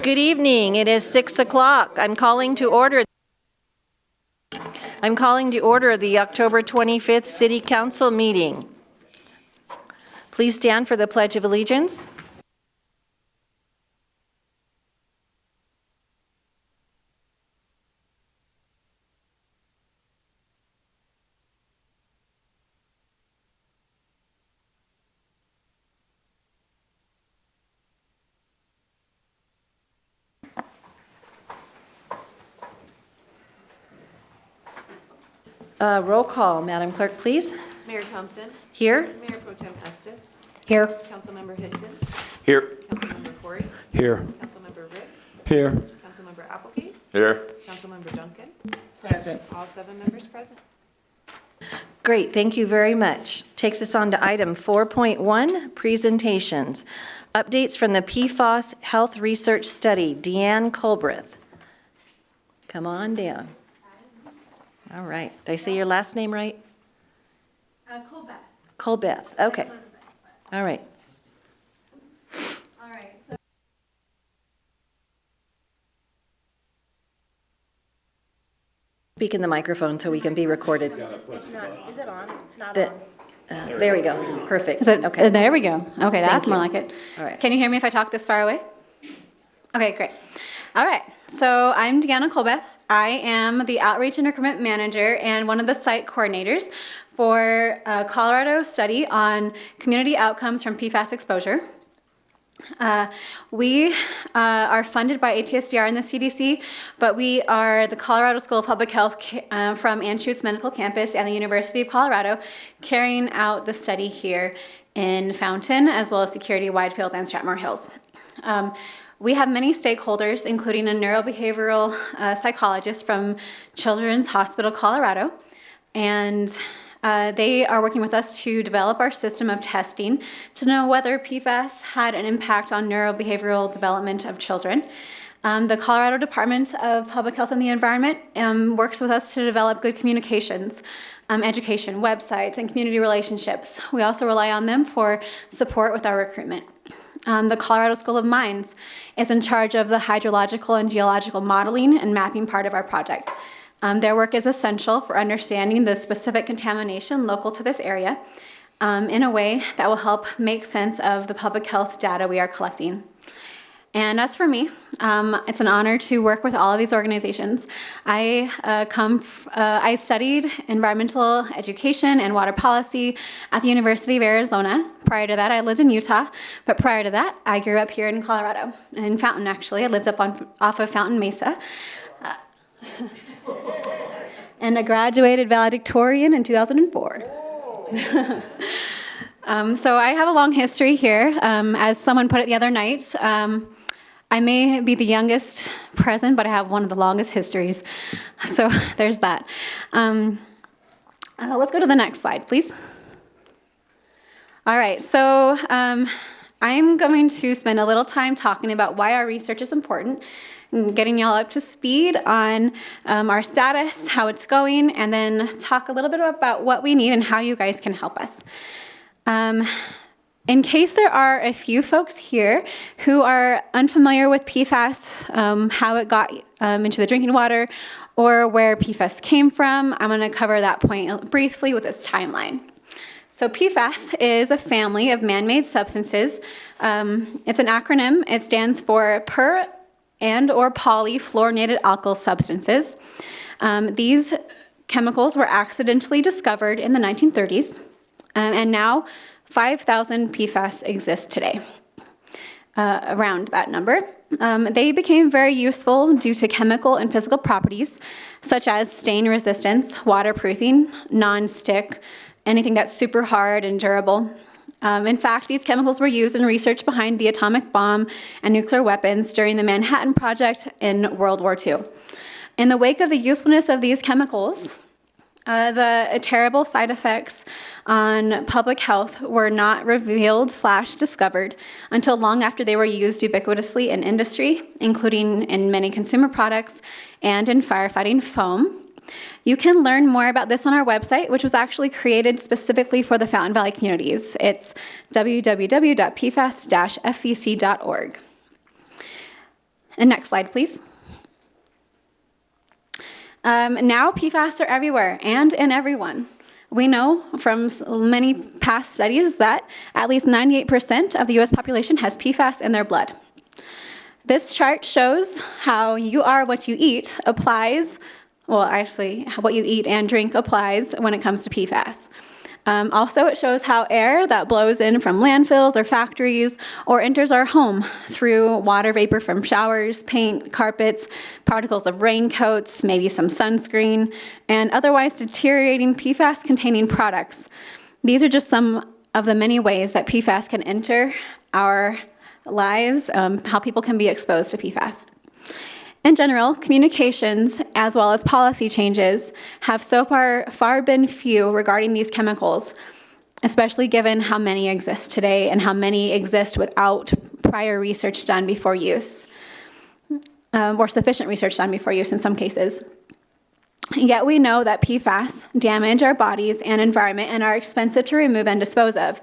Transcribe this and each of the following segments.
Good evening. It is 6 o'clock. I'm calling to order the October 25th City Council meeting. Please stand for the Pledge of Allegiance. Roll call, Madam Clerk, please. Mayor Thompson. Here. Mayor Pro Tem Estes. Here. Councilmember Hinton. Here. Councilmember Corey. Here. Councilmember Rick. Here. Councilmember Applegate. Here. Councilmember Duncan. Present. All 7 members present. Great, thank you very much. Takes us on to item 4.1, presentations. Updates from the PFAS Health Research Study. Deanne Culbreth. Come on down. All right. Did I say your last name right? Colbeth. Culbeth. Okay. All right. All right. So Speak in the microphone so we can be recorded. It's not, is it on? It's not The- on. There we go. Perfect. is it, Okay. There we go. Okay, that's more you. like it. All right. Can you hear me if I talk this far away? Okay, great. All right. So I'm Deanna Colbeth. I am the Outreach and Recruitment Manager and one of the site coordinators for a Colorado study on community outcomes from PFAS exposure. We are funded by ATSDR and the CDC, but we are the Colorado School of Public Health from Anschutz Medical Campus and the University of Colorado, carrying out the study here in Fountain, as well as Security, Widefield, and Strathmore Hills. We have many stakeholders, including a neurobehavioral psychologist from Children's Hospital Colorado, and they are working with us to develop our system of testing to know whether PFAS had an impact on neurobehavioral development of children. The Colorado Department of Public Health and the Environment works with us to develop good communications, education, websites, and community relationships. We also rely on them for support with our recruitment. The Colorado School of Mines is in charge of the hydrological and geological modeling and mapping part of our project. Their work is essential for understanding the specific contamination local to this area in a way that will help make sense of the public health data we are collecting. And as for me, it's an honor to work with all of these organizations. I studied environmental education and water policy at the University of Arizona. Prior to that, I lived in Utah, but prior to that, I grew up here in Colorado, in Fountain, actually. I lived off of Fountain Mesa. And I graduated valedictorian in 2004. So I have a long history here. As someone put it the other night, I may be the youngest present, but I have one of the longest histories. So there's that. Let's go to the next slide, please. All right, so I'm going to spend a little time talking about why our research is important, getting y'all up to speed on our status, how it's going, and then talk a little bit about what we need and how you guys can help us. In case there are a few folks here who are unfamiliar with PFAS, how it got into the drinking water, or where PFAS came from, I'm going to cover that point briefly with this timeline. So PFAS is a family of man-made substances. It's an acronym. It stands for per and or polyfluorinated alkyl substances. These chemicals were accidentally discovered in the 1930s, and now 5,000 PFAS exist today, around that number. They became very useful due to chemical and physical properties, such as stain resistance, waterproofing, non-stick, anything that's super hard and durable. In fact, these chemicals were used in research behind the atomic bomb and nuclear weapons during the Manhattan Project in World War II. In the wake of the usefulness of these chemicals, the terrible side effects on public health were not revealed/discovered until long after they were used ubiquitously in industry, including in many consumer products and in firefighting foam. You can learn more about this on our website, which was actually created specifically for the Fountain Valley communities. It's www.pfas-fvc.org. And next slide, please. Now PFAS are everywhere and in everyone. We know from many past studies that at least 98% of the US population has PFAS in their blood. This chart shows how you are what you eat applies, well, actually, what you eat and drink applies when it comes to PFAS. Also, it shows how air that blows in from landfills or factories or enters our home through water vapor from showers, paint, carpets, particles of raincoats, maybe some sunscreen, and otherwise deteriorating PFAS-containing products. These are just some of the many ways that PFAS can enter our lives, how people can be exposed to PFAS. In general, communications as well as policy changes have so far been few regarding these chemicals, especially given how many exist today and how many exist without prior research done before use, or sufficient research done before use in some cases. Yet we know that PFAS damage our bodies and environment and are expensive to remove and dispose of.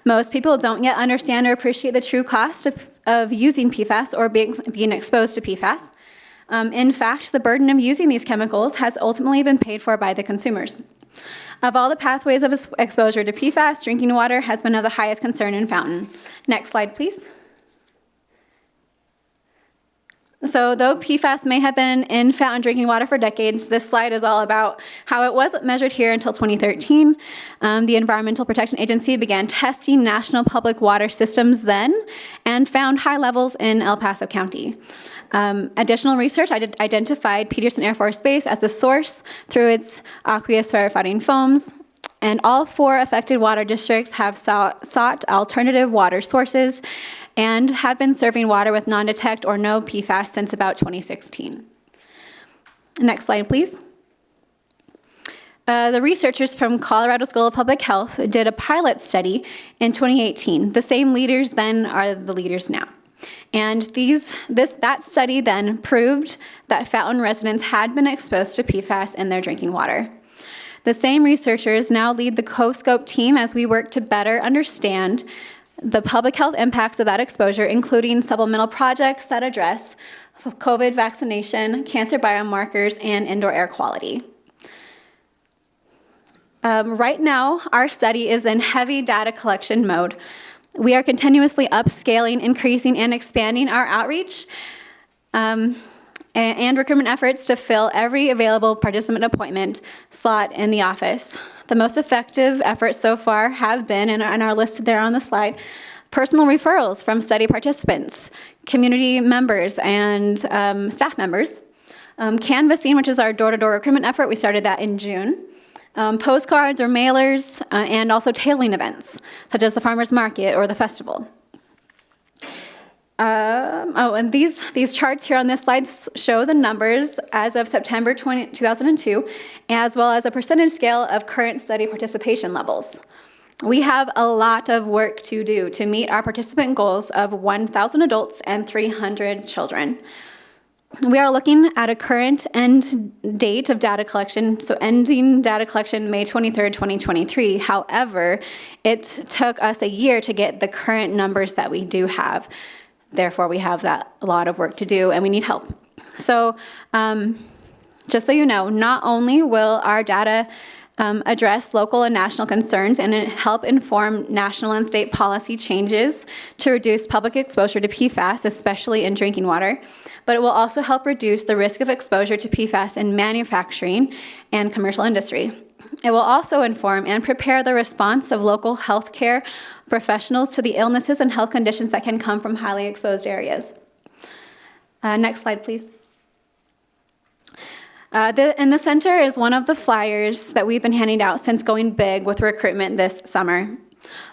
Most people don't yet understand or appreciate the true cost of using PFAS or being exposed to PFAS. In fact, the burden of using these chemicals has ultimately been paid for by the consumers. Of all the pathways of exposure to PFAS, drinking water has been of the highest concern in Fountain. Next slide, please. So though PFAS may have been in Fountain drinking water for decades, this slide is all about how it wasn't measured here until 2013. The Environmental Protection Agency began testing national public water systems then and found high levels in El Paso County. Additional research identified Peterson Air Force Base as the source through its aqueous firefighting foams, and all 4 affected water districts have sought alternative water sources and have been serving water with non-detect or no PFAS since about 2016. Next slide, please. The researchers from Colorado School of Public Health did a pilot study in 2018. The same leaders then are the leaders now. And that study then proved that Fountain residents had been exposed to PFAS in their drinking water. The same researchers now lead the CoScope team as we work to better understand the public health impacts of that exposure, including supplemental projects that address COVID vaccination, cancer biomarkers, and indoor air quality. Right now, our study is in heavy data collection mode. We are continuously upscaling, increasing, and expanding our outreach and recruitment efforts to fill every available participant appointment slot in the office. The most effective efforts so far have been, and are listed there on the slide, personal referrals from study participants, community members, and staff members. Canvassing, which is our door-to-door recruitment effort, we started that in June. Postcards or mailers, and also tailoring events, such as the farmer's market or the festival. And these charts here on this slide show the numbers as of September 2002, as well as a percentage scale of current study participation levels. We have a lot of work to do to meet our participant goals of 1,000 adults and 300 children. We are looking at a current end date of data collection, so ending data collection May 23rd, 2023. However, it took us a year to get the current numbers that we do have. Therefore, we have a lot of work to do, and we need help. So just so you know, not only will our data address local and national concerns and help inform national and state policy changes to reduce public exposure to PFAS, especially in drinking water, but it will also help reduce the risk of exposure to PFAS in manufacturing and commercial industry. It will also inform and prepare the response of local healthcare professionals to the illnesses and health conditions that can come from highly exposed areas. Next slide, please. In the center is one of the flyers that we've been handing out since going big with recruitment this summer.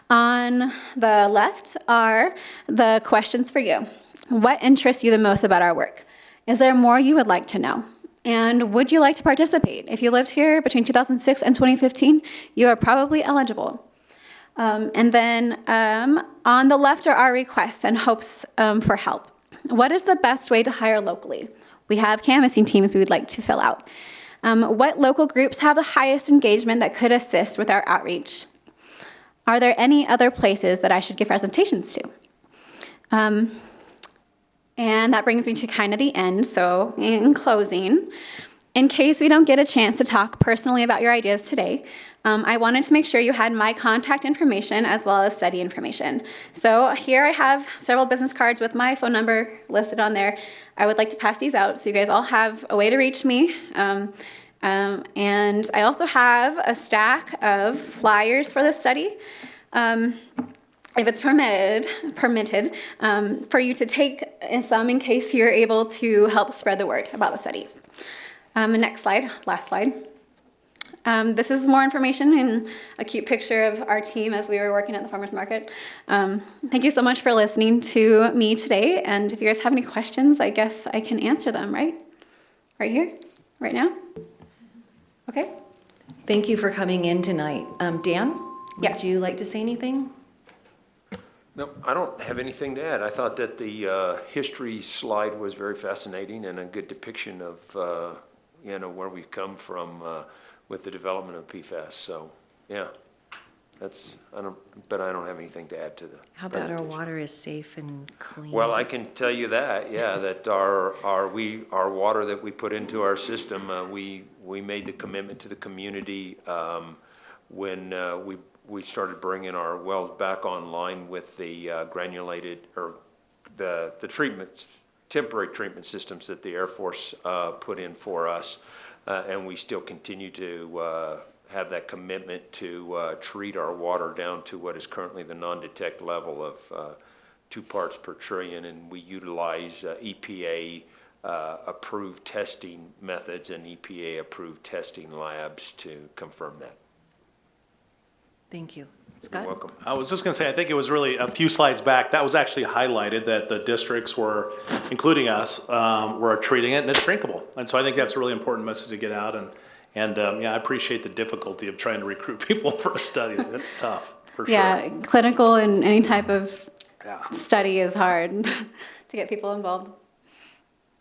On the left are the questions for you. What interests you the most about our work? Is there more you would like to know? And would you like to participate? If you lived here between 2006 and 2015, you are probably eligible. And then on the left are our requests and hopes for help. What is the best way to hire locally? We have canvassing teams we would like to fill out. What local groups have the highest engagement that could assist with our outreach? Are there any other places that I should give presentations to? And that brings me to kind of the end. So in closing, in case we don't get a chance to talk personally about your ideas today, I wanted to make sure you had my contact information as well as study information. So here I have several business cards with my phone number listed on there. I would like to pass these out so you guys all have a way to reach me. And I also have a stack of flyers for the study. If it's permitted, for you to take some in case you're able to help spread the word about the study. The next slide, last slide. This is more information and a cute picture of our team as we were working at the farmers market. Thank you so much for listening to me today. And if you guys have any questions, I guess I can answer them, right? Right here, right now? Okay. Thank you for coming in tonight. Dan, Yes. would you like to say anything? No, I don't have anything to add. I thought that the history slide was very fascinating and a good depiction of, where we've come from with the development of PFAS. So, yeah, I don't have anything to add to the How about our presentation. water is safe and clean? Well, I can tell you that, yeah, that our water that we put into our system, we made the commitment to the community when we started bringing our wells back online with the granulated, or the temporary treatment systems that the Air Force put in for us. And we still continue to have that commitment to treat our water down to what is currently the non-detect level of 2 parts per trillion. And we utilize EPA approved testing methods and EPA approved testing labs to confirm that. Thank you. You're Scott? welcome. I was just going to say, I think it was really a few slides back, that was actually highlighted that the districts were, including us, were treating it and it's drinkable. And so I think that's a really important message to get out. And I appreciate the difficulty of trying to recruit people for a study. That's tough, for sure. Yeah, clinical and any type of Yeah. study is hard to get people involved.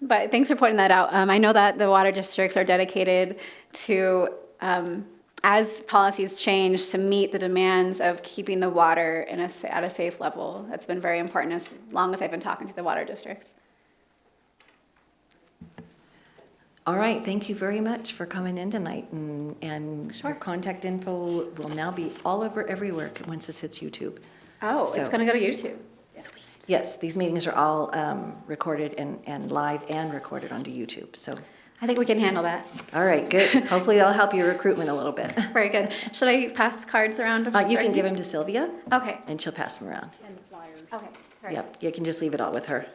But thanks for pointing that out. I know that the water districts are dedicated to, as policies change, to meet the demands of keeping the water at a safe level. That's been very important as long as I've been talking to the water districts. All right, thank you very much for coming in tonight. And Sure. your contact info will now be all over everywhere once this hits YouTube. Oh, So- it's going to go to YouTube. Sweet. Yes, these meetings are all recorded and live and recorded onto YouTube, so. I think we can handle that. All right, good. Hopefully that'll help your recruitment a little bit. Very good. Should I pass cards around? You can give them to Sylvia, Okay. and she'll pass them around. Okay. All right. Yep, you can just leave it all with her.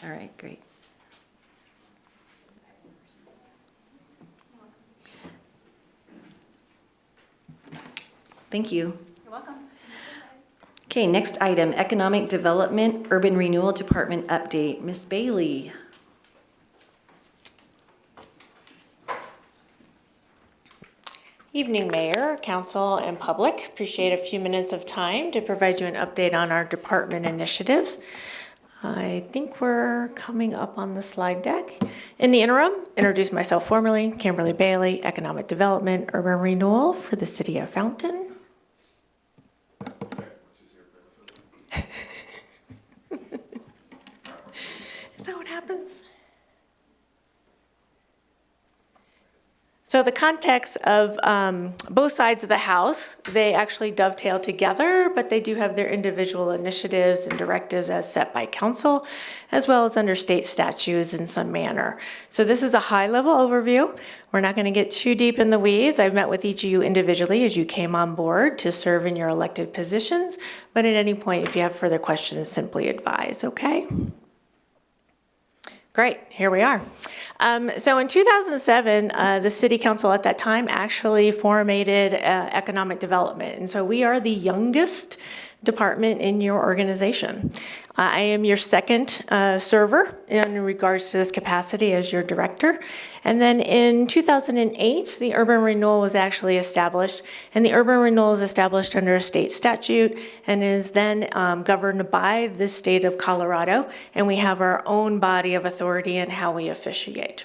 All right, great. Thank you. You're welcome. Okay, next item, Economic Development, Urban Renewal Department update. Ms. Bailey. Evening, Mayor, Council, and public. Appreciate a few minutes of time to provide you an update on our department initiatives. I think we're coming up on the slide deck. In the interim, introduce myself formally, Kimberly Bailey, Economic Development, Urban Renewal for the City of Fountain. Is that what happens? So the context of both sides of the house, they actually dovetail together, but they do have their individual initiatives and directives as set by council, as well as under state statutes in some manner. So this is a high-level overview. We're not going to get too deep in the weeds. I've met with each of you individually as you came on board to serve in your elected positions, but at any point, if you have further questions, simply advise, okay? Great, here we are. So in 2007, the city council at that time actually formatted economic development. And so we are the youngest department in your organization. I am your second server in regards to this capacity as your director. And then in 2008, the urban renewal was actually established. And the urban renewal is established under a state statute and is then governed by the state of Colorado. And we have our own body of authority in how we officiate.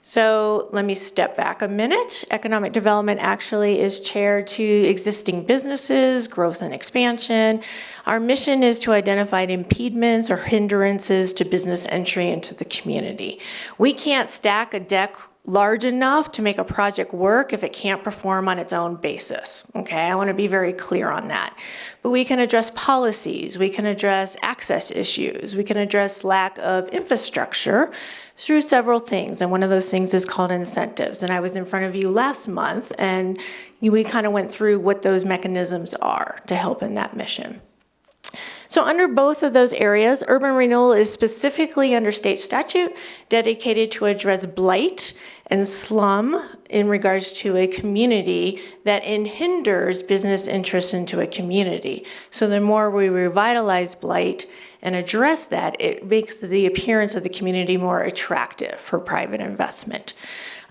So let me step back a minute. Economic development actually is chaired to existing businesses, growth and expansion. Our mission is to identify impediments or hindrances to business entry into the community. We can't stack a deck large enough to make a project work if it can't perform on its own basis, okay? I want to be very clear on that. But we can address policies, we can address access issues, we can address lack of infrastructure through several things, and one of those things is called incentives. And I was in front of you last month, and we kind of went through what those mechanisms are to help in that mission. So under both of those areas, urban renewal is specifically under state statute dedicated to address blight and slum in regards to a community that hinders business interest into a community. So the more we revitalize blight and address that, it makes the appearance of the community more attractive for private investment.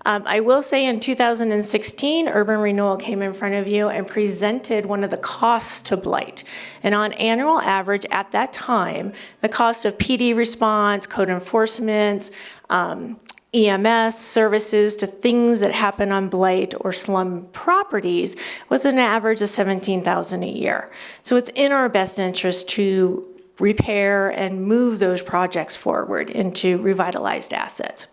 I will say in 2016, Urban Renewal came in front of you and presented one of the costs to blight. And on annual average at that time, the cost of PD response, code enforcement, EMS services to things that happen on blight or slum properties was an average of $17,000 a year. So it's in our best interest to repair and move those projects forward into revitalized assets.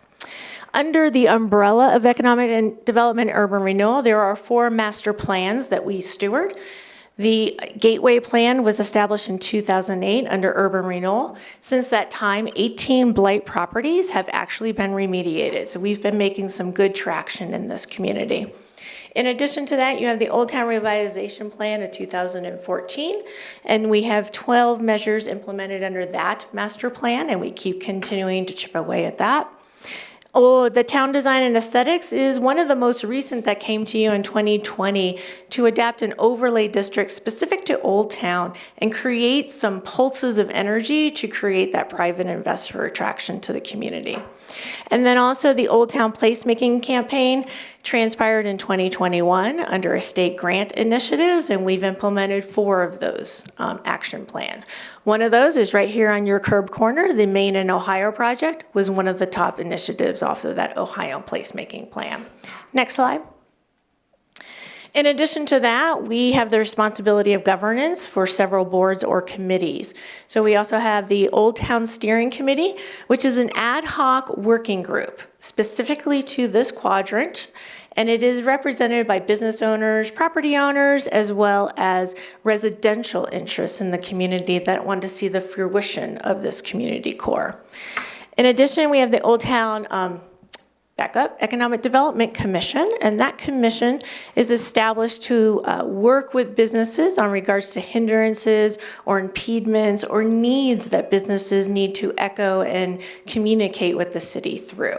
Under the umbrella of economic and development urban renewal, there are 4 master plans that we steward. The Gateway Plan was established in 2008 under urban renewal. Since that time, 18 blight properties have actually been remediated. So we've been making some good traction in this community. In addition to that, you have the Old Town Revitalization Plan of 2014, and we have 12 measures implemented under that master plan, and we keep continuing to chip away at that. Oh, the town design and aesthetics is one of the most recent that came to you in 2020 to adapt an overlay district specific to Old Town and create some pulses of energy to create that private investor attraction to the community. And then also the Old Town placemaking campaign transpired in 2021 under a state grant initiatives, and we've implemented 4 of those action plans. One of those is right here on your curb corner. The Maine and Ohio project was one of the top initiatives off of that Ohio placemaking plan. Next slide. In addition to that, we have the responsibility of governance for several boards or committees. So we also have the Old Town Steering Committee, which is an ad hoc working group specifically to this quadrant, and it is represented by business owners, property owners, as well as residential interests in the community that want to see the fruition of this community core. In addition, we have the Old Town Economic Development Commission, and that commission is established to work with businesses on regards to hindrances or impediments or needs that businesses need to echo and communicate with the city through.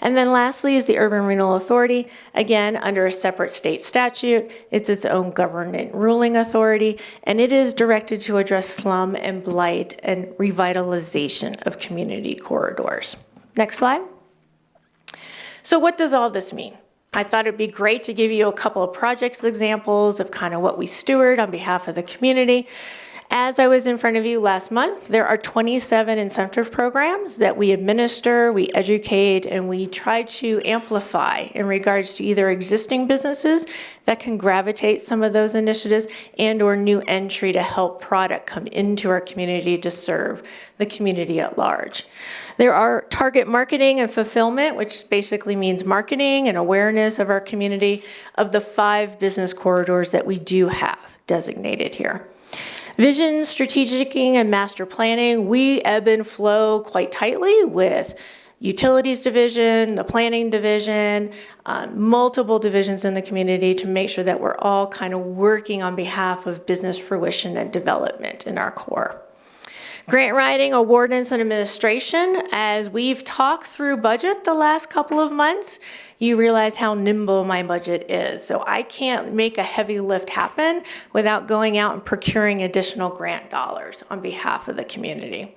And then lastly is the Urban Renewal Authority, again, under a separate state statute. It's its own government ruling authority, and it is directed to address slum and blight and revitalization of community corridors. Next slide. So what does all this mean? I thought it'd be great to give you a couple of project examples of kind of what we steward on behalf of the community. As I was in front of you last month, there are 27 incentive programs that we administer, we educate, and we try to amplify in regards to either existing businesses that can gravitate some of those initiatives and or new entry to help product come into our community to serve the community at large. There are target marketing and fulfillment, which basically means marketing and awareness of our community of the 5 business corridors that we do have designated here. Vision, strategicing, and master planning, we ebb and flow quite tightly with utilities division, the planning division, multiple divisions in the community to make sure that we're all kind of working on behalf of business fruition and development in our core. Grant writing, awardance, and administration. As we've talked through budget the last couple of months, you realize how nimble my budget is. So I can't make a heavy lift happen without going out and procuring additional grant dollars on behalf of the community.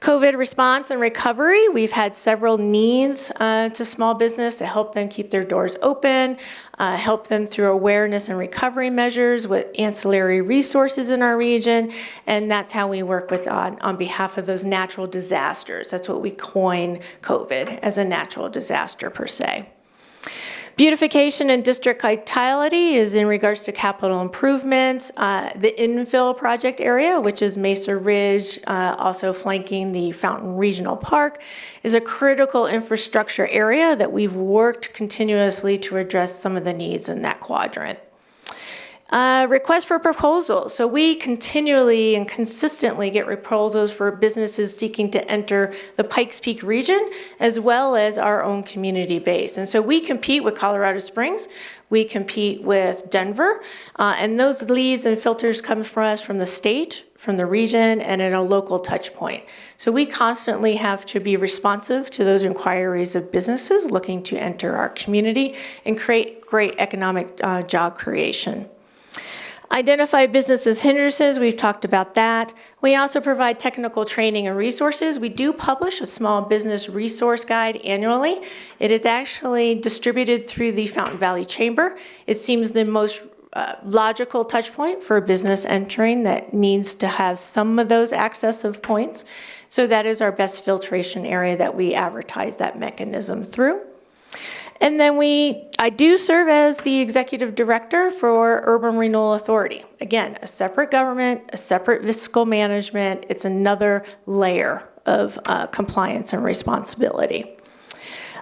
COVID response and recovery, we've had several needs to small business to help them keep their doors open, help them through awareness and recovery measures with ancillary resources in our region, and that's how we work with on behalf of those natural disasters. That's what we coin COVID, as a natural disaster per se. Beautification and district vitality is in regards to capital improvements. The infill project area, which is Mesa Ridge, also flanking the Fountain Regional Park, is a critical infrastructure area that we've worked continuously to address some of the needs in that quadrant. Request for proposals. So we continually and consistently get proposals for businesses seeking to enter the Pikes Peak region, as well as our own community base. And so we compete with Colorado Springs, we compete with Denver, and those leads and filters come from us from the state, from the region, and in a local touch point. So we constantly have to be responsive to those inquiries of businesses looking to enter our community and create great economic job creation. Identify businesses hindrances, we've talked about that. We also provide technical training and resources. We do publish a small business resource guide annually. It is actually distributed through the Fountain Valley Chamber. It seems the most logical touch point for a business entering that needs to have some of those accessive points. So that is our best filtration area that we advertise that mechanism through. And then I do serve as the executive director for Urban Renewal Authority. Again, a separate government, a separate fiscal management. It's another layer of compliance and responsibility.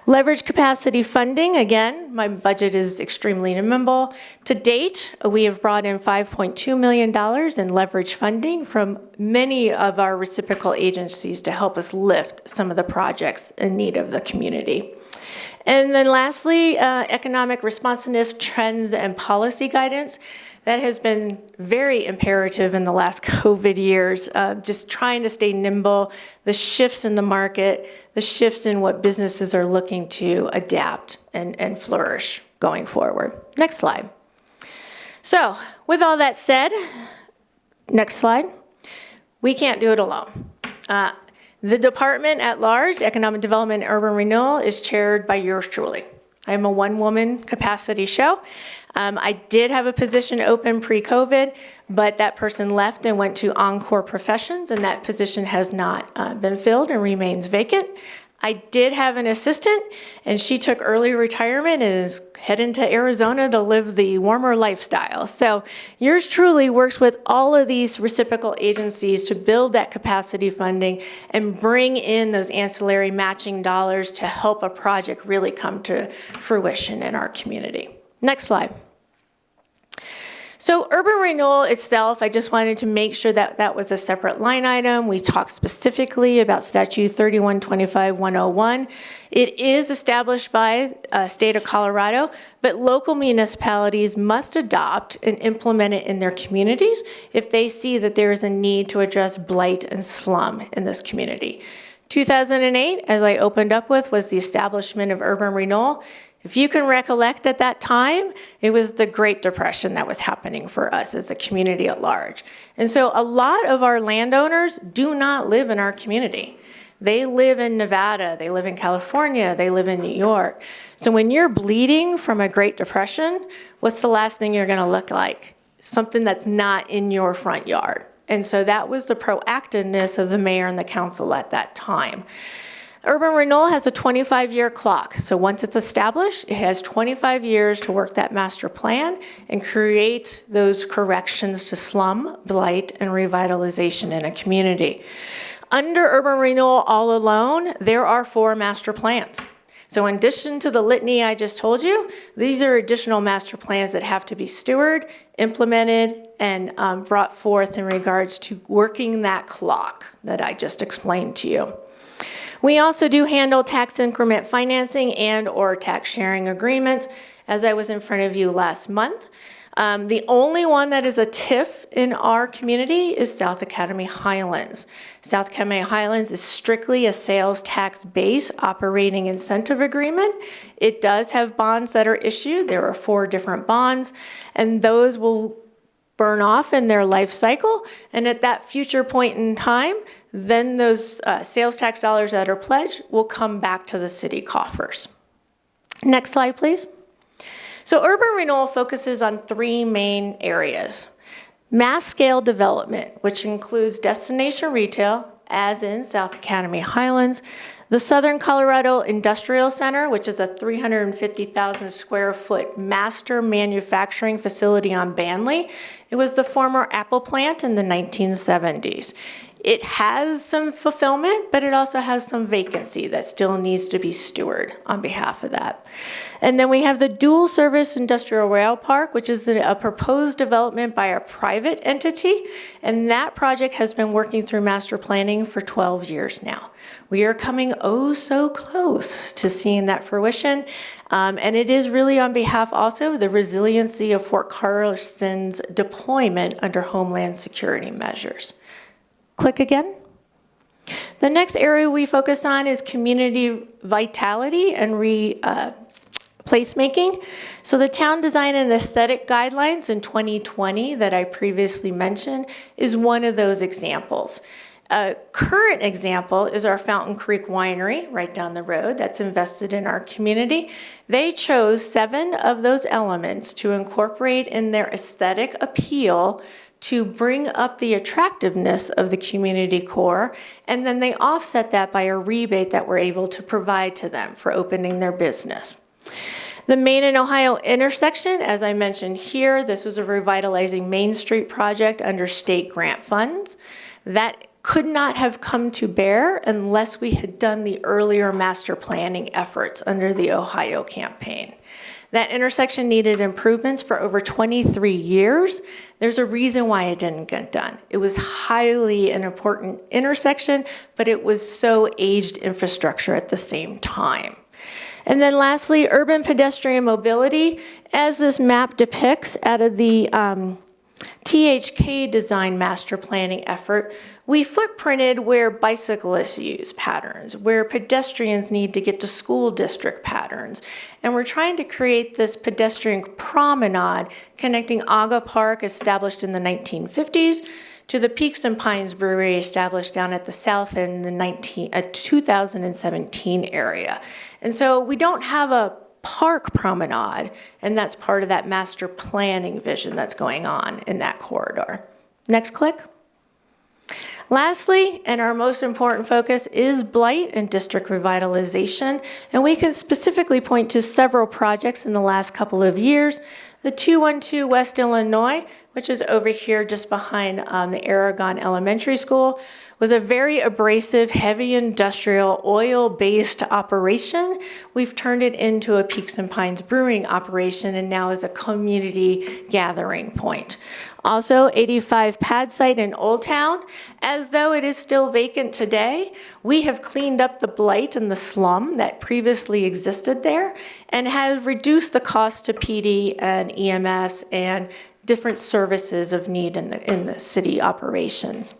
Leverage capacity funding, again, my budget is extremely nimble. To date, we have brought in $5.2 million in leverage funding from many of our reciprocal agencies to help us lift some of the projects in need of the community. And then lastly, economic responsiveness trends and policy guidance. That has been very imperative in the last COVID years, just trying to stay nimble, the shifts in the market, the shifts in what businesses are looking to adapt and flourish going forward. Next slide. So with all that said, next slide, we can't do it alone. The department at large, Economic Development and Urban Renewal, is chaired by yours truly. I am a one-woman capacity show. I did have a position open pre-COVID, but that person left and went to Encore Professions, and that position has not been filled and remains vacant. I did have an assistant, and she took early retirement and is heading to Arizona to live the warmer lifestyle. So yours truly works with all of these reciprocal agencies to build that capacity funding and bring in those ancillary matching dollars to help a project really come to fruition in our community. Next slide. So urban renewal itself, I just wanted to make sure that that was a separate line item. We talked specifically about Statute 3125-101. It is established by state of Colorado, but local municipalities must adopt and implement it in their communities if they see that there is a need to address blight and slum in this community. 2008, as I opened up with, was the establishment of urban renewal. If you can recollect at that time, it was the Great Depression that was happening for us as a community at large. And so a lot of our landowners do not live in our community. They live in Nevada, they live in California, they live in New York. So when you're bleeding from a Great Depression, what's the last thing you're gonna look like? Something that's not in your front yard. And so that was the proactiveness of the mayor and the council at that time. Urban renewal has a 25-year clock. So once it's established, it has 25 years to work that master plan and create those corrections to slum, blight, and revitalization in a community. Under urban renewal all alone, there are 4 master plans. So in addition to the litany I just told you, these are additional master plans that have to be stewarded, implemented, and brought forth in regards to working that clock that I just explained to you. We also do handle tax increment financing and or tax sharing agreements, as I was in front of you last month. The only one that is a TIF in our community is South Academy Highlands. South Academy Highlands is strictly a sales tax base operating incentive agreement. It does have bonds that are issued. There are 4 different bonds, and those will burn off in their life cycle, and at that future point in time, then those sales tax dollars that are pledged will come back to the city coffers. Next slide, please. So urban renewal focuses on three main areas. Mass scale development, which includes destination retail, as in South Academy Highlands, the Southern Colorado Industrial Center, which is a 350,000 square foot master manufacturing facility on Banley. It was the former Apple plant in the 1970s. It has some fulfillment, but it also has some vacancy that still needs to be stewarded on behalf of that. And then we have the dual service industrial rail park, which is a proposed development by a private entity. And that project has been working through master planning for 12 years now. We are coming oh so close to seeing that fruition. And it is really on behalf also of the resiliency of Fort Carson's deployment under Homeland Security measures. Click again. The next area we focus on is community vitality and placemaking. So the town design and aesthetic guidelines in 2020 that I previously mentioned is one of those examples. A current example is our Fountain Creek Winery right down the road that's invested in our community. They chose 7 of those elements to incorporate in their aesthetic appeal to bring up the attractiveness of the community core, and then they offset that by a rebate that we're able to provide to them for opening their business. The Main and Ohio intersection, as I mentioned here, this was a revitalizing Main Street project under state grant funds. That could not have come to bear unless we had done the earlier master planning efforts under the Ohio campaign. That intersection needed improvements for over 23 years. There's a reason why it didn't get done. It was highly an important intersection, but it was so aged infrastructure at the same time. And then lastly, urban pedestrian mobility. As this map depicts out of the THK design master planning effort, we footprinted where bicyclists use patterns, where pedestrians need to get to school district patterns. And we're trying to create this pedestrian promenade connecting Aga Park, established in the 1950s, to the Peaks and Pines Brewery, established down at the south end in the 2017 area. And so we don't have a park promenade, and that's part of that master planning vision that's going on in that corridor. Next click. Lastly, and our most important focus is blight and district revitalization, and we can specifically point to several projects in the last couple of years. The 212 West Illinois, which is over here just behind the Aragon Elementary School, was a very abrasive, heavy industrial, oil-based operation. We've turned it into a Peaks and Pines brewing operation and now is a community gathering point. Also, 85 Pad Site in Old Town, as though it is still vacant today, we have cleaned up the blight and the slum that previously existed there and have reduced the cost to PD and EMS and different services of need in the city operations.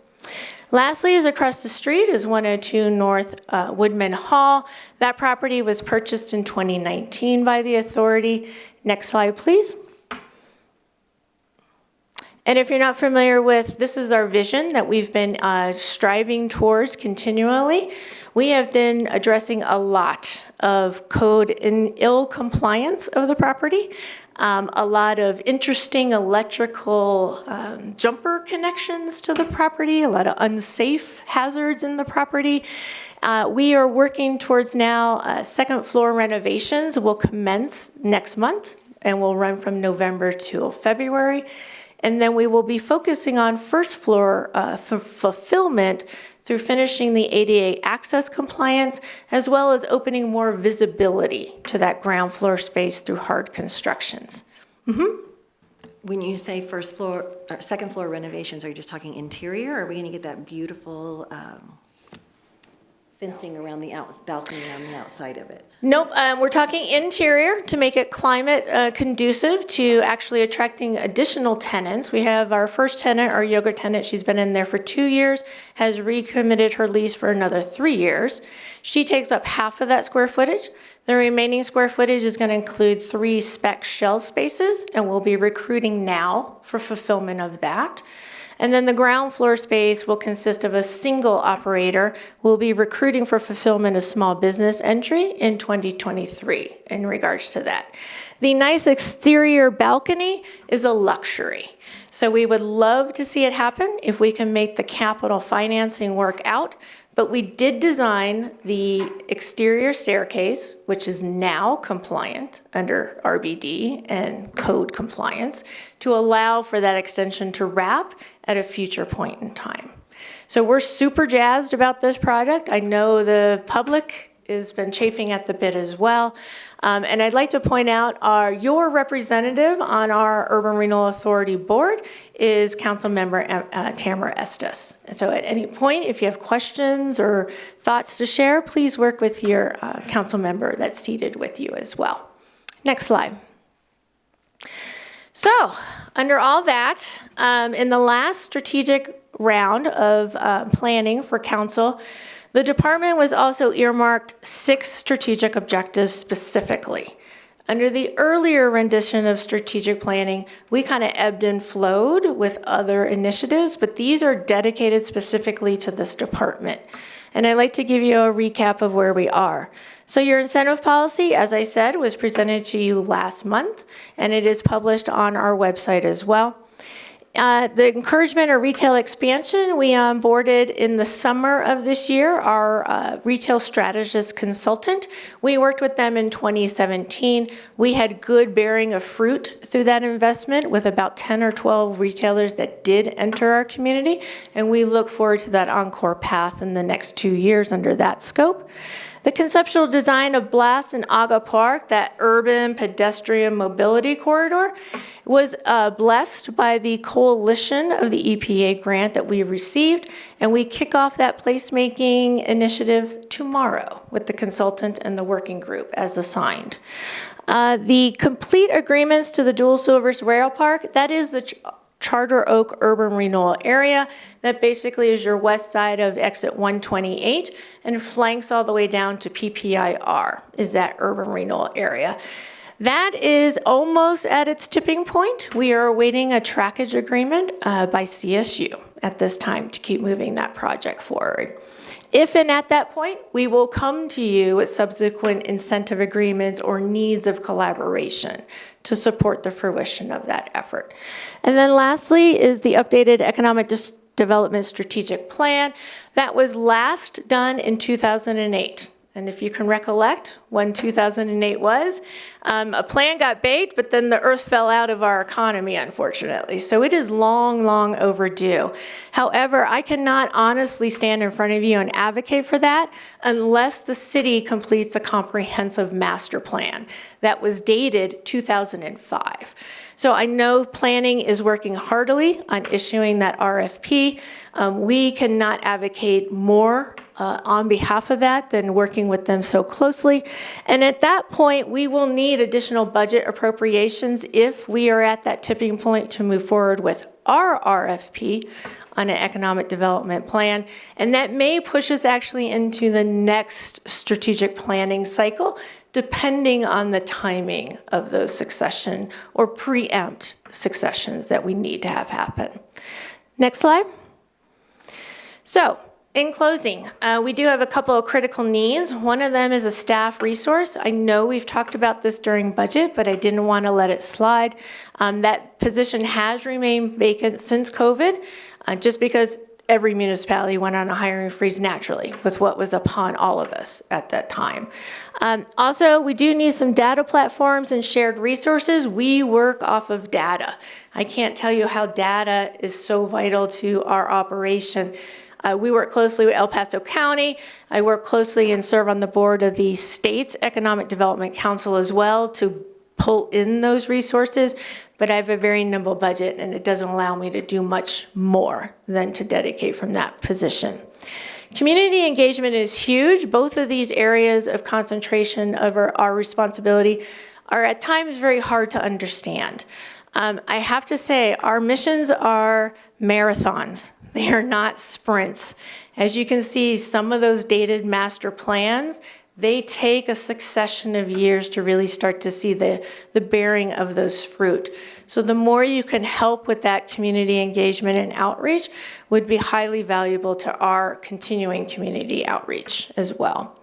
Lastly, is across the street is 102 North Woodman Hall. That property was purchased in 2019 by the authority. Next slide, please. And if you're not familiar with, this is our vision that we've been striving towards continually. We have been addressing a lot of code in ill compliance of the property, a lot of interesting electrical jumper connections to the property, a lot of unsafe hazards in the property. We are working towards now second floor renovations will commence next month and will run from November to February. And then we will be focusing on first floor fulfillment through finishing the ADA access compliance, as well as opening more visibility to that ground floor space through hard constructions. When you say first floor, or second floor renovations, are you just talking interior, or are we going to get that beautiful fencing around the balcony on the outside of it? Nope, we're talking interior to make it climate conducive to actually attracting additional tenants. We have our first tenant, our yoga tenant, she's been in there for 2 years, has recommitted her lease for another 3 years. She takes up half of that square footage. The remaining square footage is going to include 3 spec shell spaces, and we'll be recruiting now for fulfillment of that. And then the ground floor space will consist of a single operator. We'll be recruiting for fulfillment of small business entry in 2023 in regards to that. The nice exterior balcony is a luxury. So we would love to see it happen if we can make the capital financing work out. But we did design the exterior staircase, which is now compliant under RBD and code compliance, to allow for that extension to wrap at a future point in time. So we're super jazzed about this project. I know the public has been chafing at the bit as well. And I'd like to point out your representative on our Urban Renewal Authority board is Councilmember Tamara Estes. And so at any point, if you have questions or thoughts to share, please work with your council member that's seated with you as well. Next slide. So under all that, in the last strategic round of planning for council, the department was also earmarked 6 strategic objectives specifically. Under the earlier rendition of strategic planning, we kind of ebbed and flowed with other initiatives, but these are dedicated specifically to this department. And I'd like to give you a recap of where we are. So your incentive policy, as I said, was presented to you last month, and it is published on our website as well. The encouragement of retail expansion, we onboarded in the summer of this year our retail strategist consultant. We worked with them in 2017. We had good bearing of fruit through that investment with about 10 or 12 retailers that did enter our community, and we look forward to that encore path in the next 2 years under that scope. The conceptual design of Blast and Aga Park, that urban pedestrian mobility corridor, was blessed by the coalition of the EPA grant that we received, and we kick off that placemaking initiative tomorrow with the consultant and the working group as assigned. The complete agreements to the Dual Silvers Rail Park, that is the Charter Oak Urban Renewal Area. That basically is your west side of exit 128 and flanks all the way down to PPIR, is that urban renewal area. That is almost at its tipping point. We are awaiting a trackage agreement by CSU at this time to keep moving that project forward. If and at that point, we will come to you with subsequent incentive agreements or needs of collaboration to support the fruition of that effort. And then lastly is the updated economic development strategic plan that was last done in 2008. And if you can recollect when 2008 was, a plan got baked, but then the earth fell out of our economy, unfortunately. So it is long, long overdue. However, I cannot honestly stand in front of you and advocate for that unless the city completes a comprehensive master plan that was dated 2005. So I know planning is working heartily on issuing that RFP. We cannot advocate more on behalf of that than working with them so closely. And at that point, we will need additional budget appropriations if we are at that tipping point to move forward with our RFP on an economic development plan. And that may push us actually into the next strategic planning cycle, depending on the timing of those succession or preempt successions that we need to have happen. Next slide. So, in closing, we do have a couple of critical needs. One of them is a staff resource. I know we've talked about this during budget, but I didn't want to let it slide. That position has remained vacant since COVID, just because every municipality went on a hiring freeze naturally with what was upon all of us at that time. Also, we do need some data platforms and shared resources. We work off of data. I can't tell you how data is so vital to our operation. We work closely with El Paso County. I work closely and serve on the board of the state's Economic Development Council as well to pull in those resources, but I have a very nimble budget and it doesn't allow me to do much more than to dedicate from that position. Community engagement is huge. Both of these areas of concentration of our responsibility are at times very hard to understand. I have to say, our missions are marathons. They are not sprints. As you can see, some of those dated master plans, they take a succession of years to really start to see the bearing of those fruit. So the more you can help with that community engagement and outreach would be highly valuable to our continuing community outreach as well.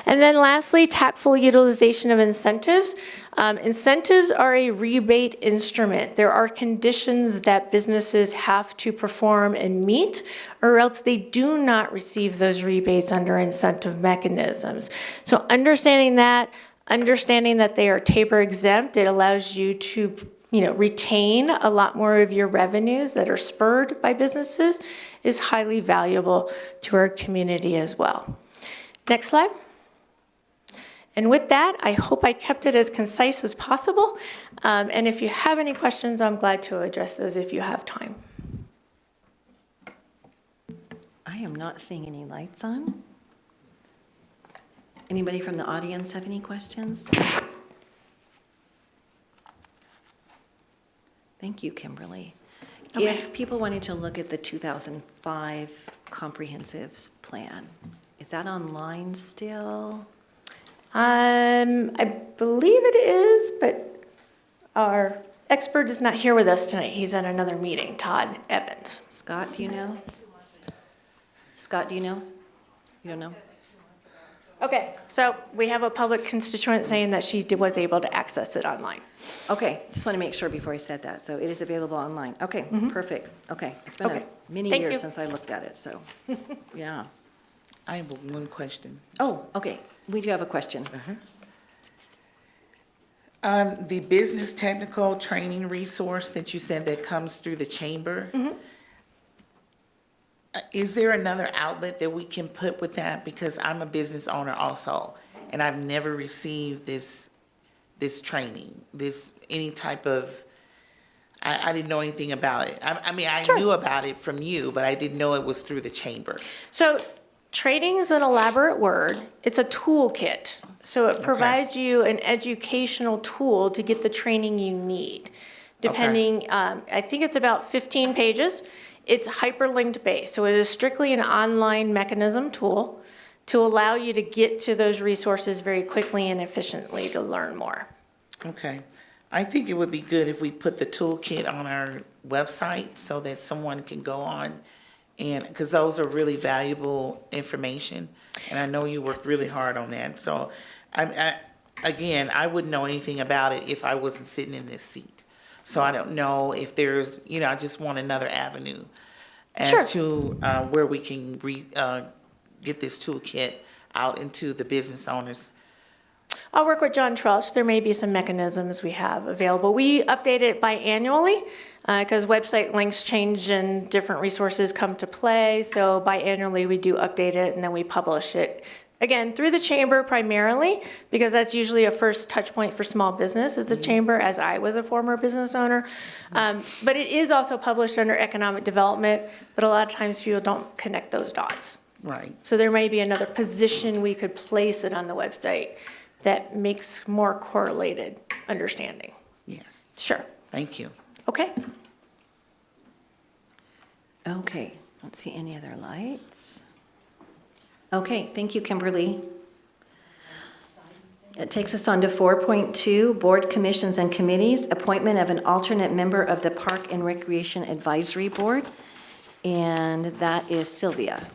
And then lastly, tactful utilization of incentives. Incentives are a rebate instrument. There are conditions that businesses have to perform and meet, or else they do not receive those rebates under incentive mechanisms. So understanding that they are TABOR exempt, it allows you to retain a lot more of your revenues that are spurred by businesses is highly valuable to our community as well. Next slide. And with that, I hope I kept it as concise as possible. And if you have any questions, I'm glad to address those if you have time. I am not seeing any lights on. Anybody from the audience have any questions? Thank you, Kimberly. Okay. If people wanted to look at the 2005 comprehensive plan, is that online still? I believe it is, but our expert is not here with us tonight. He's at another meeting, Todd Evans. Scott, do you know? Scott, do you know? You don't know? Okay, so we have a public constituent saying that she was able to access it online. Okay, just want to make sure before I said that. So it is available online. Okay, perfect. Okay, it's been Okay, many thank years you. since I looked at it, so, yeah. I have one question. Oh, okay, we do have a question. The business technical training resource that you said that comes through the chamber, is there another outlet that we can put with that? Because I'm a business owner also, and I've never received this training, any type of, I didn't know anything about it. I mean, I Sure. knew about it from you, but I didn't know it was through the chamber. So training is an elaborate word. It's a toolkit. So it provides you an educational tool to get the training you need. Depending, I think it's about 15 pages. It's hyperlinked based. So it is strictly an online mechanism tool to allow you to get to those resources very quickly and efficiently to learn more. Okay. I think it would be good if we put the toolkit on our website so that someone can go on and, because those are really valuable information. And I know you worked really hard on that. So again, I wouldn't know anything about it if I wasn't sitting in this seat. So I don't know if there's, I just want another avenue Sure. as to where we can get this toolkit out into the business owners. I'll work with John Trelch. There may be some mechanisms we have available. We update it biannually because website links change and different resources come to play. So biannually we do update it and then we publish it. Again, through the chamber primarily, because that's usually a first touch point for small business as a chamber, as I was a former business owner. But it is also published under economic development, but a lot of times people don't connect those dots. Right. So there may be another position we could place it on the website that makes more correlated understanding. Yes. Sure. Thank you. Okay. Okay, don't see any other lights. Okay, thank you, Kimberly. It takes us on to 4.2, Board Commissions and Committees, appointment of an alternate member of the Park and Recreation Advisory Board, and that is Sylvia.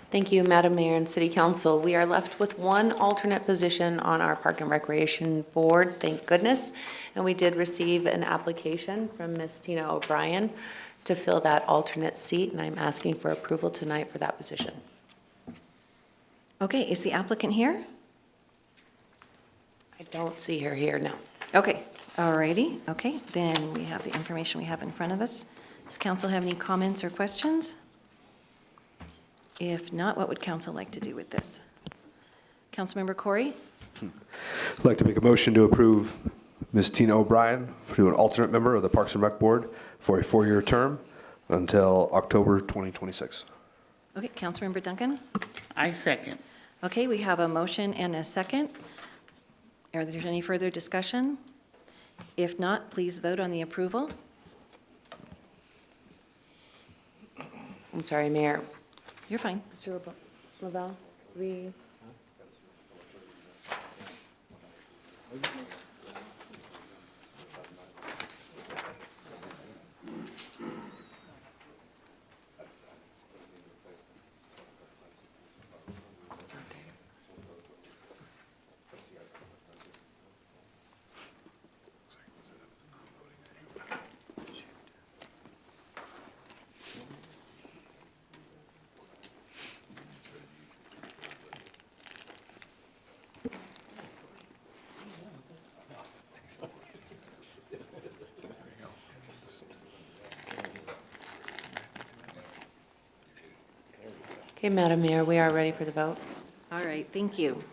Thank you, Madam Mayor and City Council. We are left with one alternate position on our Park and Recreation Board, thank goodness. And we did receive an application from Ms. Tina O'Brien to fill that alternate seat, and I'm asking for approval tonight for that position. Okay, is the applicant here? I don't see her here, no. Okay, all righty, okay, then we have the information we have in front of us. Does council have any comments or questions? If not, what would council like to do with this? Councilmember Corey? I'd like to make a motion to approve Ms. Tina O'Brien to an alternate member of the Parks and Rec Board for a 4-year term until October 2026. Okay, Councilmember Duncan? I second. Okay, we have a motion and a second. Are there any further discussion? If not, please vote on the approval. I'm sorry, Mayor. You're fine. Mr. Lavelle, we, okay, Madam Mayor, we are ready for the vote. All right, thank you.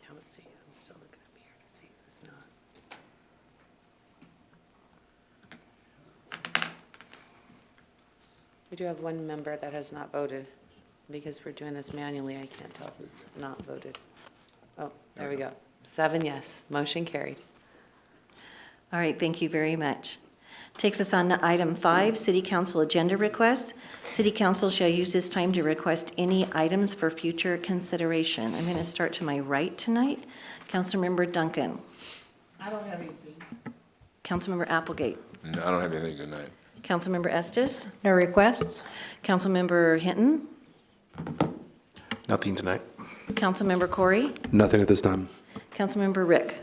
Now let's see, I'm still looking up here to see who's not. We do have one member that has not voted. Because we're doing this manually, I can't tell who's not voted. Oh, there we go. 7 yes, motion carried. All right, thank you very much. Takes us on to item 5, City Council agenda requests. City Council shall use this time to request any items for future consideration. I'm going to start to my right tonight. Councilmember Duncan. I don't have anything. Councilmember Applegate. No, I don't have anything tonight. Councilmember Estes. No requests? Councilmember Hinton. Nothing tonight. Councilmember Corey. Nothing at this time. Councilmember Rick.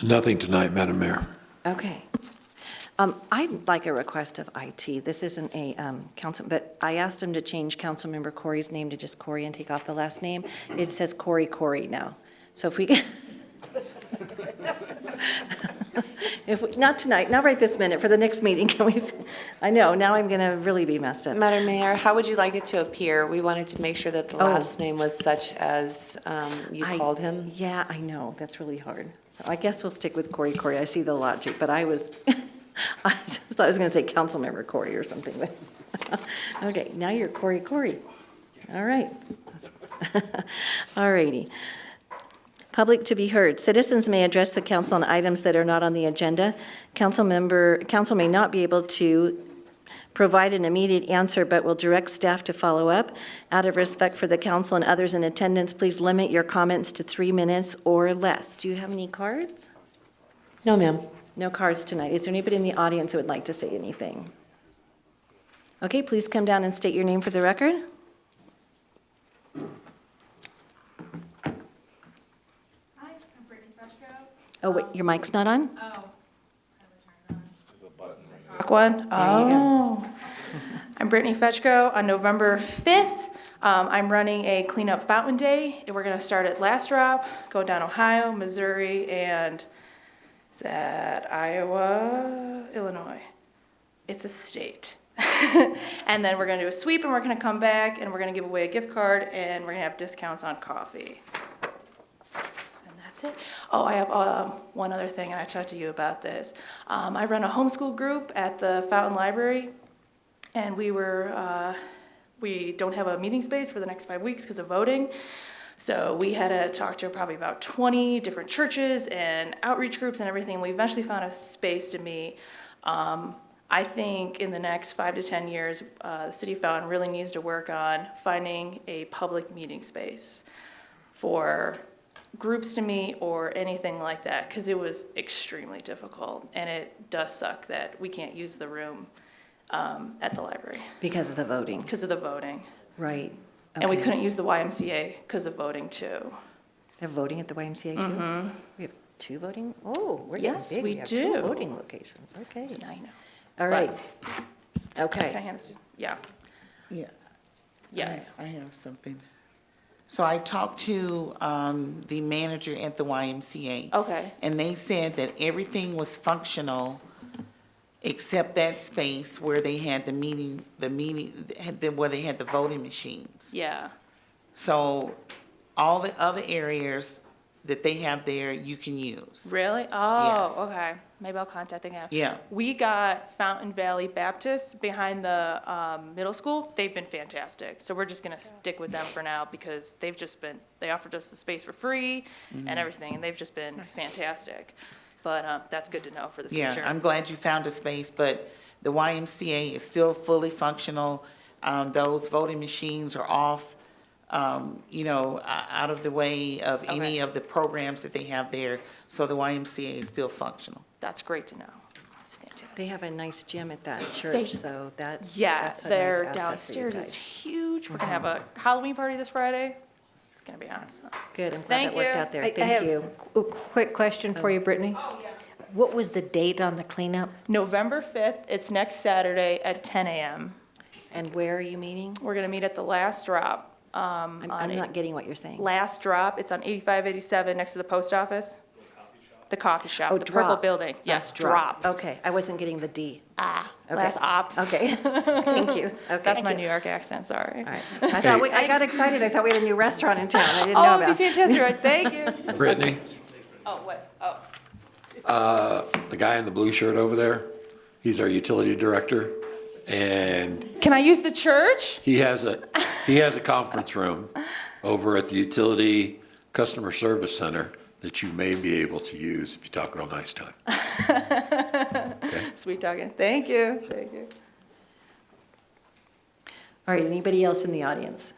Nothing tonight, Madam Mayor. Okay. I'd like a request of IT. This isn't a council, but I asked him to change Councilmember Corey's name to just Corey and take off the last name. It says Corey now. So if we can, not tonight, not right this minute, for the next meeting, can we? I know, now I'm going to really be messed up. Madam Mayor, how would you like it to appear? We wanted to make sure that the Oh. last name was such as you called him. Yeah, I know, that's really hard. So I guess we'll stick with Corey. I see the logic, but I just thought I was going to say Councilmember Corey or something. But okay, now you're Corey. All right. All righty. Public to be heard. Citizens may address the council on items that are not on the agenda. Council may not be able to provide an immediate answer, but will direct staff to follow up. Out of respect for the council and others in attendance, please limit your comments to 3 minutes or less. Do you have any cards? No, ma'am. No cards tonight. Is there anybody in the audience who would like to say anything? Okay, please come down and state your name for the record. Hi, I'm Brittany Feshko. Oh, wait, your mic's not on? One. Oh. I'm Brittany Feshko. On November 5th, I'm running a cleanup fountain day. And we're going to start at Lastrop, go down Ohio, Missouri, and is that Iowa, Illinois? It's a state. And then we're going to do a sweep, and we're going to come back, and we're going to give away a gift card, and we're going to have discounts on coffee. And that's it. Oh, I have one other thing, and I talked to you about this. I run a homeschool group at the Fountain Library, and we don't have a meeting space for the next 5 weeks because of voting. So we had to talk to probably about 20 different churches and outreach groups and everything. We eventually found a space to meet. I think in the next 5 to 10 years, the City of Fountain really needs to work on finding a public meeting space for groups to meet or anything like that, because it was extremely difficult, and it does suck that we can't use the room at the library Because of the voting. because of the voting. Right. And we Okay. couldn't use the YMCA because of voting too. They have voting at the YMCA too? We have 2 voting? Oh, we're getting Yes, big. we have do. 2 voting locations, okay. So now you know. All right, Can I okay. hand this to you? Yeah, Yeah. yes. I have something. So I talked to the manager at the YMCA. Okay. And they said that everything was functional except that space where they had where they had the voting machines. Yeah, So all the other areas that they have there you can use. Really? Yes. Oh, okay. Maybe I'll contact them again. Yeah. We got Fountain Valley Baptist behind the middle school. They've been fantastic. So we're just gonna stick with them for now because they offered us the space for free and everything, and they've just been fantastic. But that's good to know for the future. Yeah, I'm glad you found a space, but the YMCA is still fully functional. Those voting machines are off, out of the way of any Okay. of the programs that they have there. So the YMCA is still functional. That's great to know. That's fantastic. They have a nice gym at that church, so that's a Yeah, nice their asset for you downstairs is guys. huge. We're gonna have a Halloween party this Friday. It's gonna be awesome. Good, I'm glad Thank that worked you. out there. I Thank have you. a quick question for you, Brittany. What was the date on the cleanup? November 5th, it's next Saturday at 10 a.m. And where are you meeting? We're gonna meet at the Last Drop. I'm not getting what you're saying. Last Drop, it's on 8587 next to the post office. The coffee shop, Oh, the purple Drop. building. Yes, Last Drop. Okay, I wasn't getting the D. Okay. Last Op. Okay, thank you. Okay. That's my New York accent, sorry. All right. I got excited. I thought we had a new restaurant in town I didn't know Oh, about. it'd be fantastic, right? Thank you. Brittany, Oh, what? Oh. the guy in the blue shirt over there, he's our utility director, and Can I use the church? he has a conference room over at the utility customer service center that you may be able to use if you talk real nice to him. Sweet talking. Thank you. Thank you. All right, anybody else in the audience?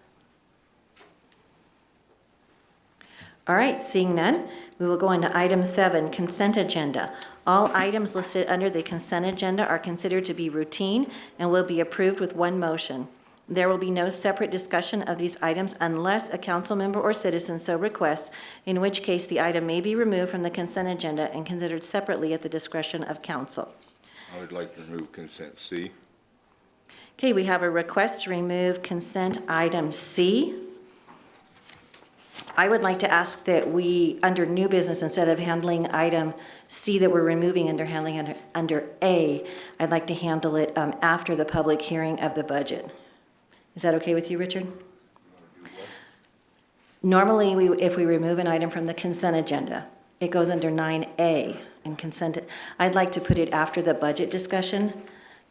All right, seeing none, we will go on to item 7, consent agenda. All items listed under the consent agenda are considered to be routine and will be approved with one motion. There will be no separate discussion of these items unless a council member or citizen so requests, in which case the item may be removed from the consent agenda and considered separately at the discretion of council. I would like to remove consent C. Okay, we have a request to remove consent item C. I would like to ask that we, under new business, instead of handling item C that we're removing under A, I'd like to handle it after the public hearing of the budget. Is that okay with you, Richard? Normally, if we remove an item from the consent agenda, it goes under 9A and consent. I'd like to put it after the budget discussion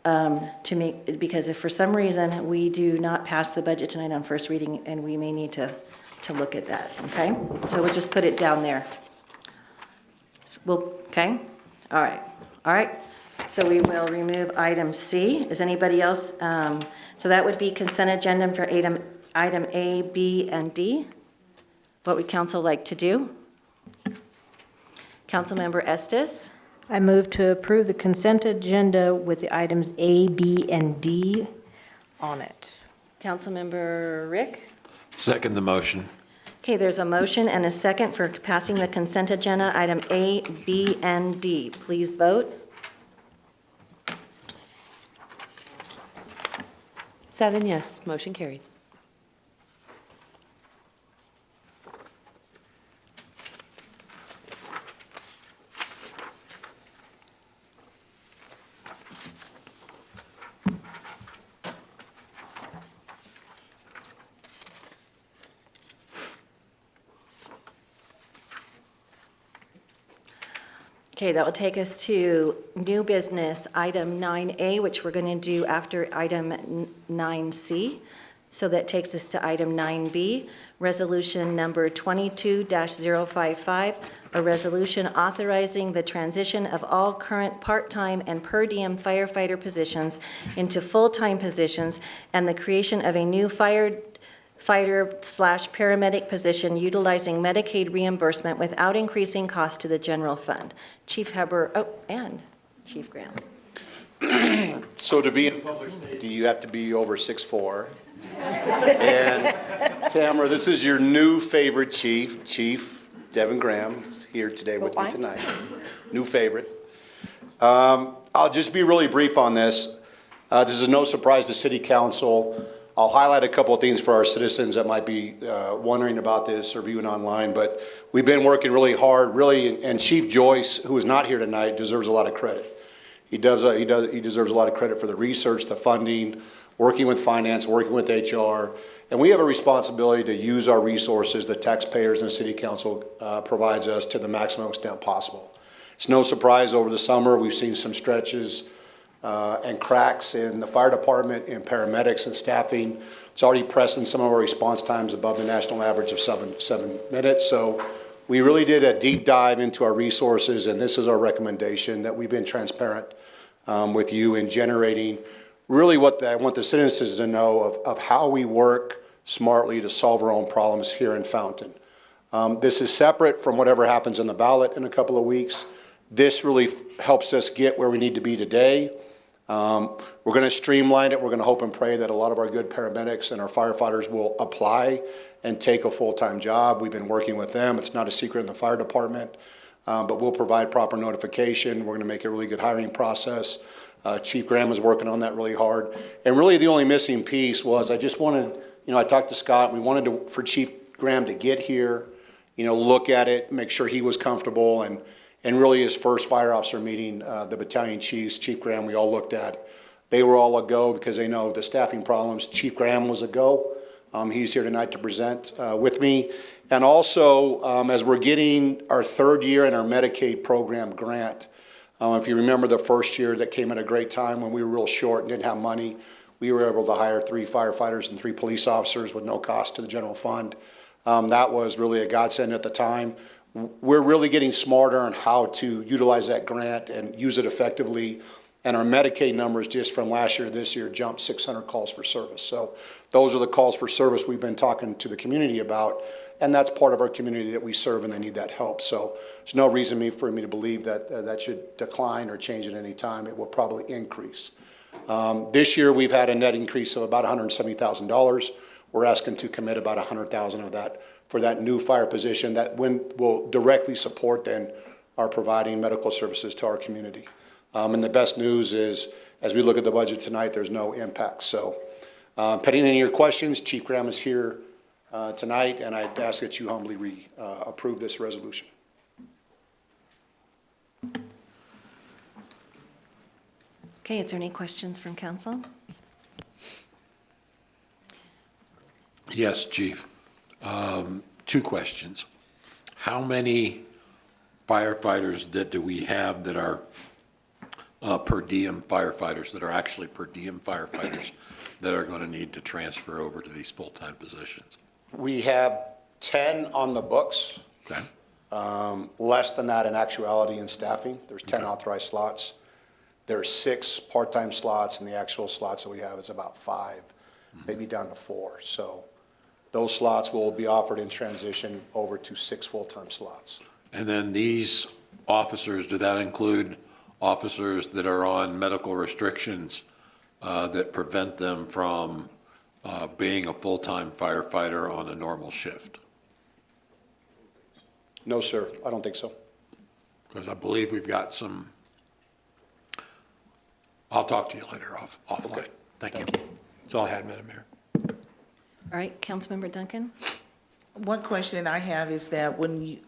because if for some reason we do not pass the budget tonight on first reading, and we may need to look at that, okay? So we'll just put it down there. Okay? All right. So we will remove item C. Is anybody else? So that would be consent agenda for item A, B, and D. What would council like to do? Councilmember Estes? I move to approve the consent agenda with the items A, B, and D on it. Councilmember Rick? Second the motion. Okay, there's a motion and a second for passing the consent agenda, item A, B, and D. Please vote. 7 yes, motion carried. Okay, that will take us to new business, item 9A, which we're going to do after item 9C. So that takes us to item 9B, resolution number 22-055, a resolution authorizing the transition of all current part-time and per diem firefighter positions into full-time positions and the creation of a new firefighter/paramedic position utilizing Medicaid reimbursement without increasing costs to the general fund. Chief Heber, and Chief Graham. So to be in public safety, you have to be over 6'4". And Tamara, this is your new favorite chief, Chief Devin Graham, is here today with me tonight. New favorite. I'll just be really brief on this. This is no surprise to City Council. I'll highlight a couple of things for our citizens that might be wondering about this or viewing online, but we've been working really hard, and Chief Joyce, who is not here tonight, deserves a lot of credit. He deserves a lot of credit for the research, the funding, working with finance, working with HR, and we have a responsibility to use our resources, the taxpayers and the city council provides us, to the maximum extent possible. It's no surprise over the summer, we've seen some stretches and cracks in the fire department, in paramedics and staffing. It's already pressing some of our response times above the national average of seven minutes. So we really did a deep dive into our resources, and this is our recommendation, that we've been transparent with you in generating really what I want the citizens to know of how we work smartly to solve our own problems here in Fountain. This is separate from whatever happens on the ballot in a couple of weeks. This really helps us get where we need to be today. We're going to streamline it. We're going to hope and pray that a lot of our good paramedics and our firefighters will apply and take a full-time job. We've been working with them. It's not a secret in the fire department, but we'll provide proper notification. We're going to make a really good hiring process. Chief Graham is working on that really hard. And really the only missing piece was I just wanted, I talked to Scott. We wanted for Chief Graham to get here, look at it, make sure he was comfortable, and really his first fire officer meeting, the battalion chiefs, Chief Graham, we all looked at. They were all a go because they know the staffing problems. Chief Graham was a go. He's here tonight to present with me. And also, as we're getting our third year in our Medicaid program grant, if you remember the first year, that came at a great time when we were real short and didn't have money. We were able to hire 3 firefighters and 3 police officers with no cost to the general fund. That was really a godsend at the time. We're really getting smarter on how to utilize that grant and use it effectively. And our Medicaid numbers just from last year to this year jumped 600 calls for service. So those are the calls for service we've been talking to the community about. And that's part of our community that we serve, and they need that help. So there's no reason for me to believe that that should decline or change at any time. It will probably increase. This year we've had a net increase of about $170,000. We're asking to commit about $100,000 of that for that new fire position that will directly support then our providing medical services to our community. And the best news is, as we look at the budget tonight, there's no impact. So pending any of your questions, Chief Graham is here tonight, and I'd ask that you humbly approve this resolution. Okay, is there any questions from council? Yes, Chief. 2 questions. How many firefighters do we have that are per diem firefighters, that are actually per diem firefighters that are going to need to transfer over to these full-time positions? We have 10 on the books. Okay. Less than that in actuality in staffing. There's 10 Okay. authorized slots. There's 6 part-time slots, and the actual slots that we have is about 5, maybe down to 4. So those slots will be offered in transition over to 6 full-time slots. And then these officers, do that include officers that are on medical restrictions that prevent them from being a full-time firefighter on a normal shift? No, sir, I don't think so. Because I believe we've got some, I'll talk to you later offline. Okay. Thank you. That's all I had, Madam Mayor. All right, Councilmember Duncan? One question I have is that when you,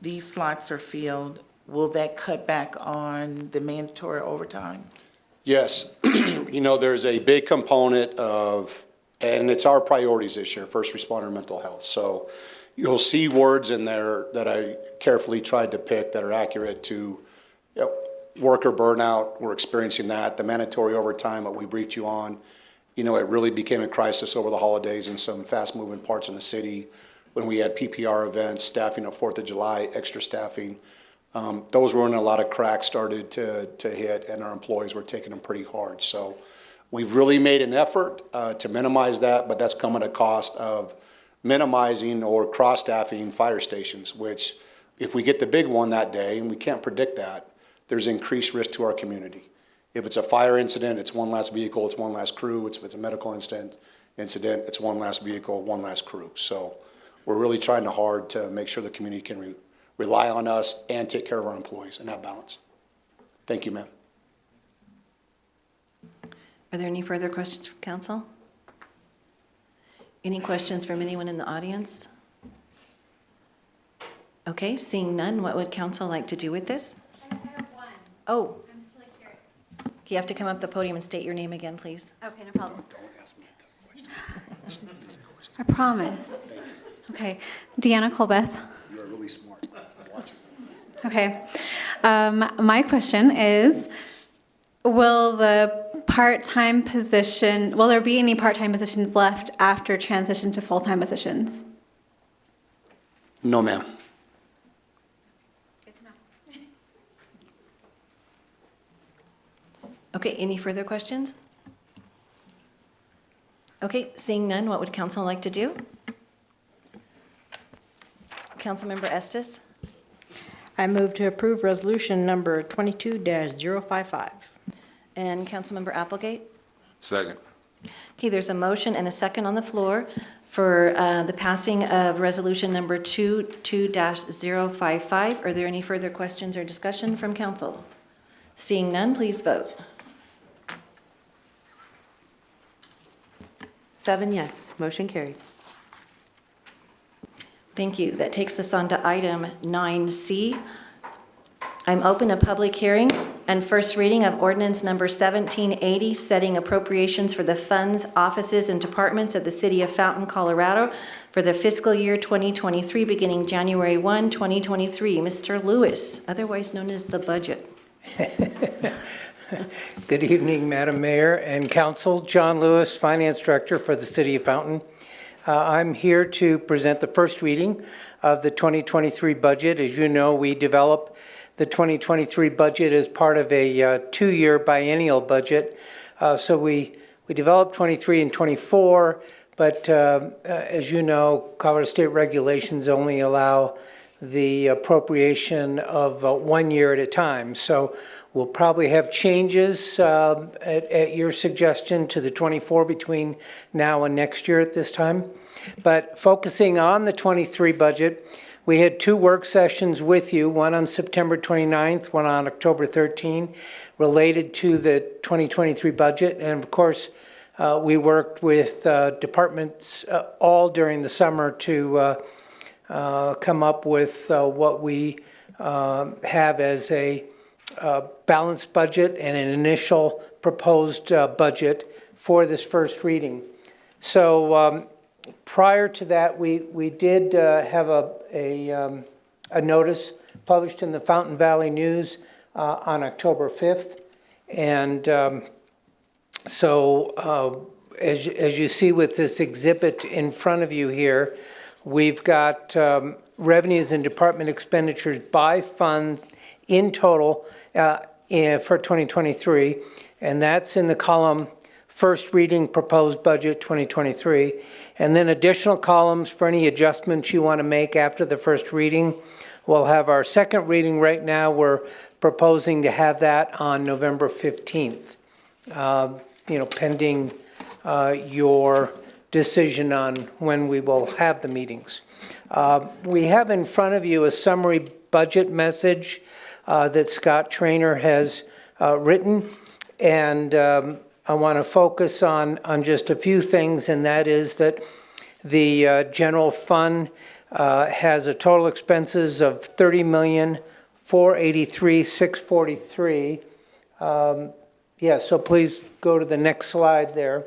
these slots are filled, will that cut back on the mandatory overtime? Yes, there's a big component of, and it's our priorities this year, first responder mental health. So you'll see words in there that I carefully tried to pick that are accurate to worker burnout. We're experiencing that. The mandatory overtime that we briefed you on, it really became a crisis over the holidays in some fast-moving parts in the city when we had PPR events, staffing of 4th of July, extra staffing. Those were when a lot of cracks started to hit, and our employees were taking them pretty hard. So we've really made an effort to minimize that, but that's come at a cost of minimizing or cross-staffing fire stations, which if we get the big one that day, and we can't predict that, there's increased risk to our community. If it's a fire incident, it's one less vehicle, it's one less crew. If it's a medical incident, it's one less vehicle, one less crew. So we're really trying hard to make sure the community can rely on us and take care of our employees and have balance. Thank you, ma'am. Are there any further questions from council? Any questions from anyone in the audience? Okay, seeing none, what would council like to do with this? I have one. Oh, I'm just really curious. You have to come up the podium and state your name again, please. Okay, no problem. I promise. Okay, Deanna Colbeth. You are really smart. Watch it. Okay. My question is, will there be any part-time positions left after transition to full-time positions? No, ma'am. Good to know. Okay, any further questions? Okay, seeing none, what would council like to do? Councilmember Estes? I move to approve resolution number 22-055. And Councilmember Applegate? Second. Okay, there's a motion and a second on the floor for the passing of resolution number 22-055. Are there any further questions or discussion from council? Seeing none, please vote. 7 yes, motion carried. Thank you. That takes us on to item 9C. I'm open a public hearing and first reading of ordinance number 1780, setting appropriations for the funds, offices, and departments of the city of Fountain, Colorado for the fiscal year 2023, beginning January 1, 2023. Mr. Lewis, otherwise known as the budget. Good evening, Madam Mayor and Council. John Lewis, Finance Director for the City of Fountain. I'm here to present the first reading of the 2023 budget. As you know, we develop the 2023 budget as part of a two-year biennial budget. So we developed 23 and 24, but as you know, Colorado State regulations only allow the appropriation of 1 year at a time. So we'll probably have changes at your suggestion to the 24 between now and next year at this time. But focusing on the 23 budget, we had 2 work sessions with you, one on September 29th, one on October 13, related to the 2023 budget. And of course, we worked with departments all during the summer to come up with what we have as a balanced budget and an initial proposed budget for this first reading. So prior to that, we did have a notice published in the Fountain Valley News on October 5th. And so as you see with this exhibit in front of you here, we've got revenues and department expenditures by fund in total for 2023, and that's in the column First Reading Proposed Budget 2023, and then additional columns for any adjustments you want to make after the first reading. We'll have our second reading right now. We're proposing to have that on November 15th, pending your decision on when we will have the meetings. We have in front of you a summary budget message that Scott Trainer has written, and I want to focus on just a few things, and that is that the general fund has a total expenses of $30,483,643. So please go to the next slide there.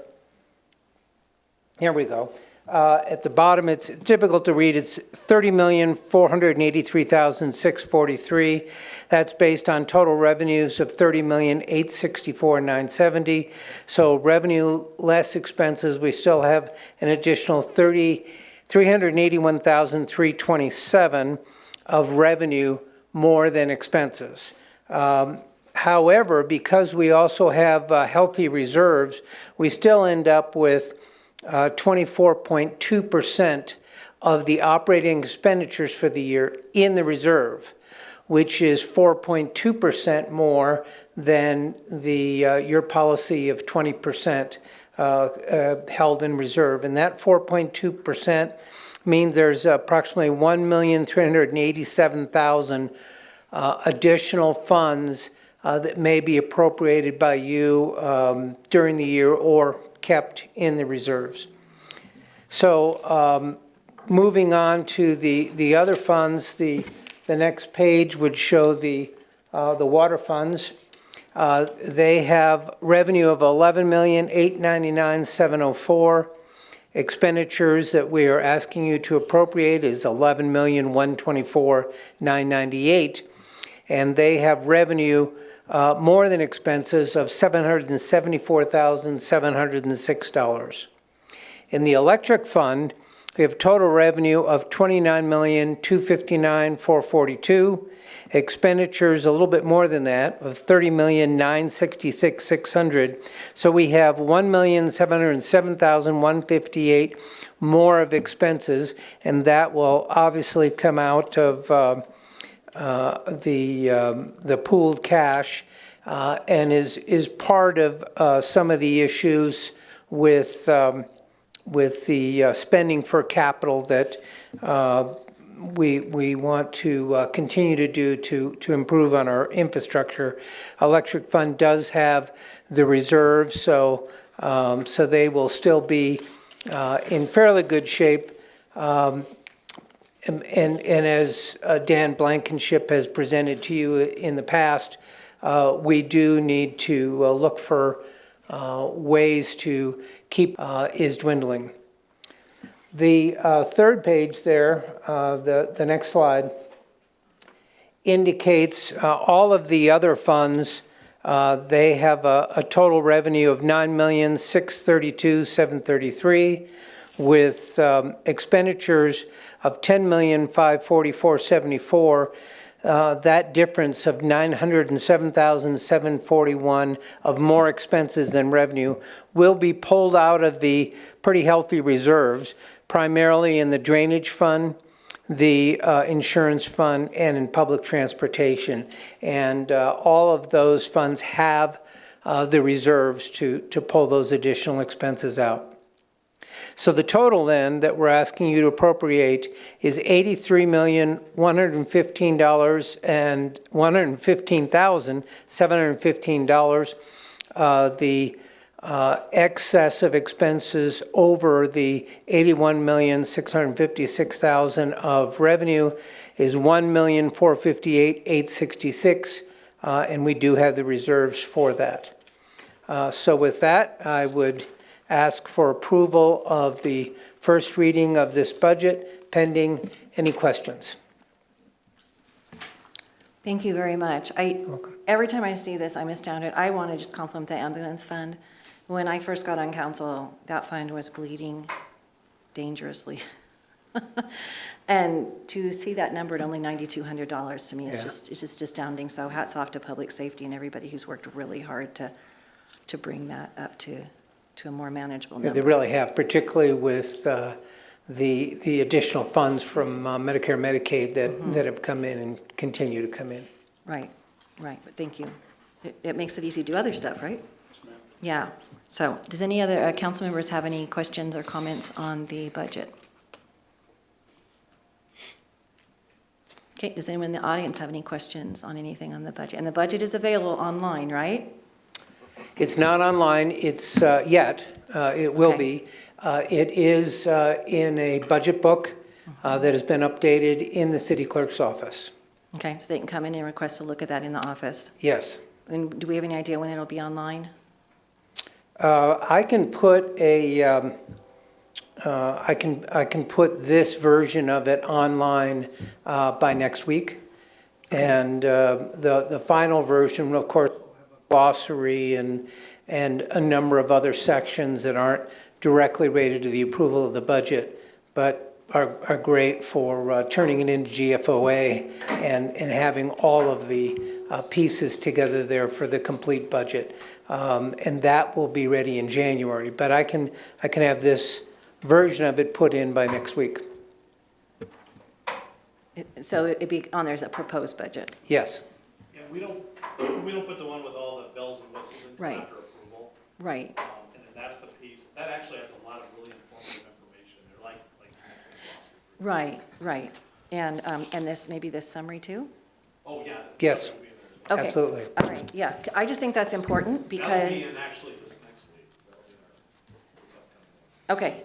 Here we go. At the bottom, it's difficult to read. It's $30,483,643. That's based on total revenues of $30,864,970. So revenue less expenses, we still have an additional $381,327 of revenue more than expenses. However, because we also have healthy reserves, we still end up with 24.2% of the operating expenditures for the year in the reserve, which is 4.2% more than the your policy of 20% held in reserve. And that 4.2% means there's approximately 1,387,000 additional funds that may be appropriated by you during the year or kept in the reserves. So moving on to the other funds, the next page would show the water funds. They have revenue of $11,899,704. Expenditures that we are asking you to appropriate is $11,124,998. And they have revenue more than expenses of $774,706. In the electric fund, we have total revenue of $29,259,442. Expenditures a little bit more than that of $30,966,600. So we have $1,707,158 more of expenses, and that will obviously come out of the pooled cash, and is part of some of the issues with the spending for capital that we want to continue to do to improve on our infrastructure. Electric fund does have the reserves, so they will still be in fairly good shape. And as Dan Blankenship has presented to you in the past, we do need to look for ways to keep is dwindling. The third page there, the next slide, indicates all of the other funds. They have a total revenue of $9,632,733, with expenditures of $10,544,744. That difference of $907,741 of more expenses than revenue will be pulled out of the pretty healthy reserves, primarily in the drainage fund, the insurance fund, and in public transportation. And all of those funds have the reserves to pull those additional expenses out. So the total then that we're asking you to appropriate is $83,115,715. The excess of expenses over the $81,656,000 of revenue is $1,458,866, and we do have the reserves for that. So with that, I would ask for approval of the first reading of this budget, pending any questions. Thank you very much. Every time I see this, I'm astounded. I want to just compliment the ambulance fund. When I first got on council, that fund was bleeding dangerously. And to see that number at only $9,200 to me is it's just astounding. So hats off to public safety and everybody who's worked really hard to bring that up to a more manageable number. They really have, particularly with the additional funds from Medicare, Medicaid that have come in and continue to come in. Right, but thank you. It makes it easy to do other stuff, right? Yes, ma'am. Yeah. So does any other council members have any questions or comments on the budget? Okay, does anyone in the audience have any questions on anything on the budget? And the budget is available online, right? It's not online, it's yet, it will be. It is in a budget book that has been updated in the city clerk's office. Okay, so they can come in and request to look at that in the office. Yes. And do we have any idea when it'll be online? I can put a, I can put this version of it online by next week. Okay. And the final version, of course, glossary and a number of other sections that aren't directly related to the approval of the budget, but are great for turning it into GFOA and having all of the pieces together there for the complete budget. And that will be ready in January, but I can have this version of it put in by next week. So it'd be on there as a proposed budget? Yes. Yeah, we don't put the one with all the bells and whistles in Right. after approval. Right. And then that's the piece, that actually has a lot of really informative information. They're like Right. And this, maybe this summary too? oh, yeah. Yes. Okay. Absolutely. All right, yeah. I just think that's important That'll be because, in actually this next week. That'll be our, this upcoming okay,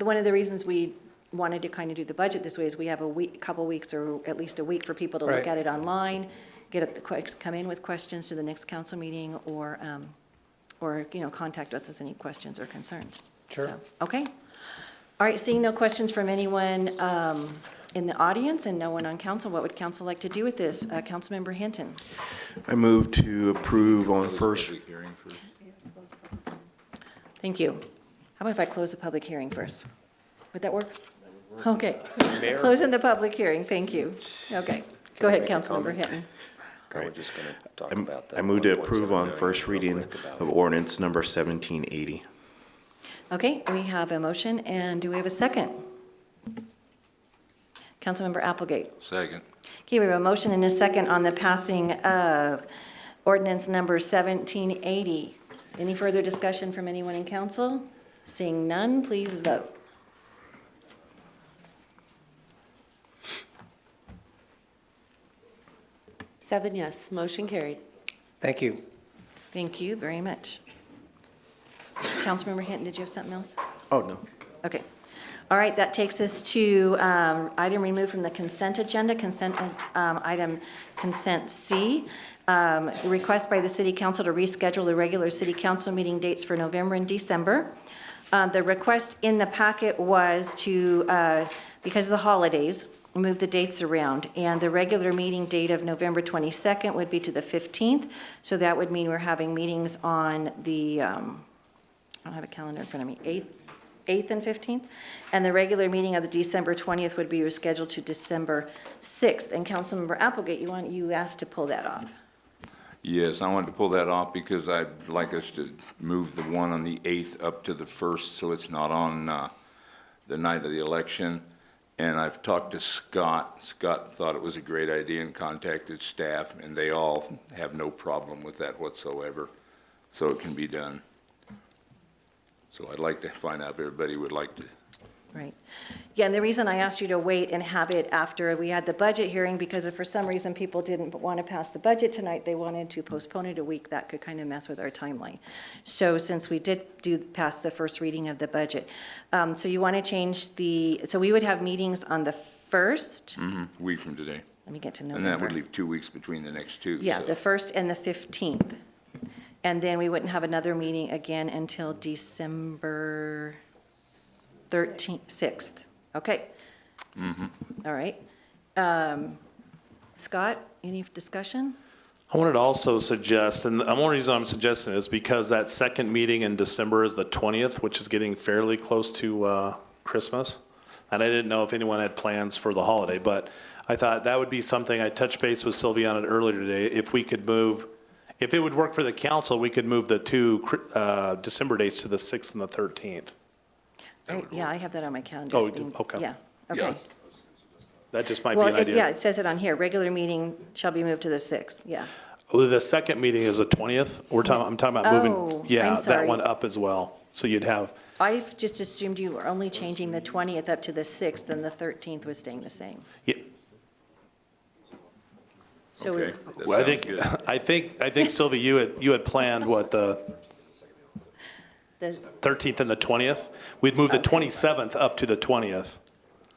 one of the reasons we wanted to kind of do the budget this way is we have couple weeks or at least a week for people to look Right. at it online come in with questions to the next council meeting or, contact us with any questions or concerns. Sure. So, okay. All right, seeing no questions from anyone in the audience and no one on council, what would council like to do with this? Councilmember Hinton. I move to approve on first. Thank you. How about if I close the public hearing first? Would that work? Okay. Closing the public hearing, thank you. Okay. Go ahead, Councilmember Hinton. We're just going to talk about that. I move to 1.7 approve on million first real reading quick about of it. ordinance number 1780. Okay, we have a motion, and do we have a second? Councilmember Applegate. Second. Okay, we have a motion and a second on the passing of ordinance number 1780. Any further discussion from anyone in council? Seeing none, please vote. Seven yes, motion carried. Thank you. Thank you very much. Councilmember Hinton, did you have something else? Oh, no. Okay. All right, that takes us to item removed from the consent agenda, item consent C. Request by the city council to reschedule the regular city council meeting dates for November and December. The request in the packet was to, because of the holidays, move the dates around. And the regular meeting date of November 22nd would be to the 15th. So that would mean we're having meetings on the, I don't have a calendar in front of me, 8th and 15th. And the regular meeting of the December 20th would be rescheduled to December 6th. And Councilmember Applegate, you asked to pull that off. Yes, I wanted to pull that off because I'd like us to move the one on the 8th up to the 1st, so it's not on the night of the election. And I've talked to Scott. Scott thought it was a great idea and contacted staff, and they all have no problem with that whatsoever, so it can be done. So I'd like to find out if everybody would like to. Right. Yeah, and the reason I asked you to wait and have it after we had the budget hearing, because if for some reason people didn't want to pass the budget tonight, they wanted to postpone it a week, that could kind of mess with our timeline. So since we did pass the first reading of the budget, so you want to change so we would have meetings on the 1st. Week from today. Let me get to And November. that would leave 2 weeks between the next two. Yeah, so. the 1st and the 15th. And then we wouldn't have another meeting again until December 6th. Okay. All right. Scott, any discussion? I wanted to also suggest, and the only reason I'm suggesting is because that second meeting in December is the 20th, which is getting fairly close to Christmas. And I didn't know if anyone had plans for the holiday, but I thought that would be something, I touched base with Sylvia on it earlier today, if we could move, if it would work for the council, we could move the two December dates to the 6th and the 13th. Right, yeah, I have that on my calendar. Oh, It's being- okay. Yeah, okay. That just might be Well, an idea. yeah, it says it on here. Regular meeting shall be moved to the 6th, yeah. Well, the second meeting is the 20th. I'm talking about moving, Oh, yeah, I'm that sorry. one up as well. So you'd have, I've just assumed you were only changing the 20th up to the 6th, and the 13th was staying the same. yeah, So Okay. that well, sounds good. I think Sylvia, you had planned what, the The 13th and the 20th? We'd move the 27th up to the 20th,